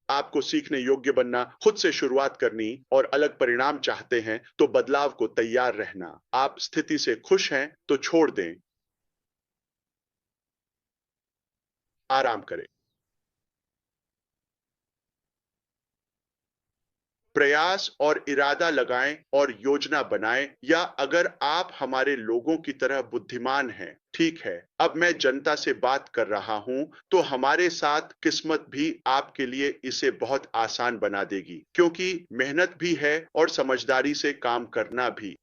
आपको सीखने योग्य बनना, खुद से शुरुआत करनी और अलग परिणाम चाहते हैं तो बदलाव को तैयार रहना। आप स्थिति से खुश हैं तो छोड़ दें। आराम करें। प्रयास और इरादा लगाएं और योजना बनाएं। या अगर आप हमारे लोगों की तरह बुद्धिमान हैं, ठीक है, अब मैं जनता से बात कर रहा हूं, तो हमारे साथ किस्मत भी आपके लिए इसे बहुत आसान बना देगी, क्योंकि मेहनत भी है और समझदारी से काम करना भी।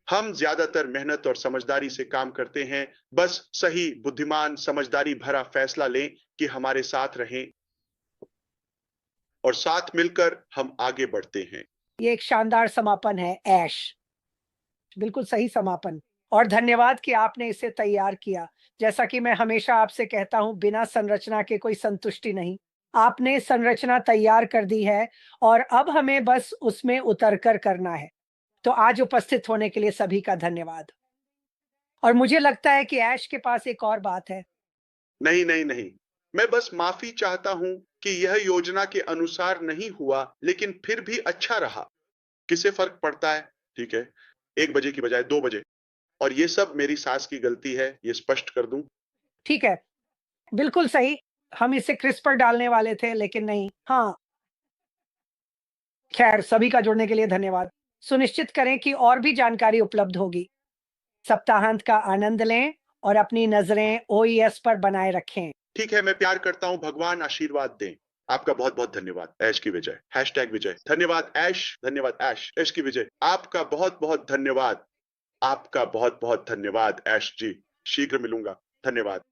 हम ज्यादातर मेहनत और समझदारी से काम करते हैं। बस सही, बुद्धिमान, समझदारी भरा फैसला लें कि हमारे साथ रहें और साथ मिलकर हम आगे बढ़ते हैं। ये एक शानदार समापन है ऐश, बिल्कुल सही समापन। और धन्यवाद कि आपने इसे तैयार किया। जैसा कि मैं हमेशा आपसे कहता हूं, बिना संरचना के कोई संतुष्टि नहीं। आपने संरचना तैयार कर दी है और अब हमें बस उसमें उतरकर करना है। तो आज उपस्थित होने के लिए सभी का धन्यवाद। और मुझे लगता है कि ऐश के पास एक और बात है। नहीं नहीं नहीं, मैं बस माफी चाहता हूं कि यह योजना के अनुसार नहीं हुआ, लेकिन फिर भी अच्छा रहा। किसे फर्क पड़ता है? ठीक है, 1 बजे की बजाय 2 बजे। और ये सब मेरी सास की गलती है, ये स्पष्ट कर दूं। ठीक है, बिल्कुल सही। हम इसे क्रिस्पर डालने वाले थे, लेकिन नहीं। हाँ, खैर, सभी का जुड़ने के लिए धन्यवाद। सुनिश्चित करें कि और भी जानकारी उपलब्ध होगी। सप्ताहांत का आनंद लें और अपनी नजरें ओईएस पर बनाए रखें। ठीक है, मैं प्यार करता हूं, भगवान आशीर्वाद दें। आपका बहुत बहुत धन्यवाद। ऐश की विजय, हैशटैग विजय। धन्यवाद ऐश, धन्यवाद ऐश। ऐश की विजय, आपका बहुत बहुत धन्यवाद। आपका बहुत बहुत धन्यवाद ऐश जी। शीघ्र मिलूंगा। धन्यवाद।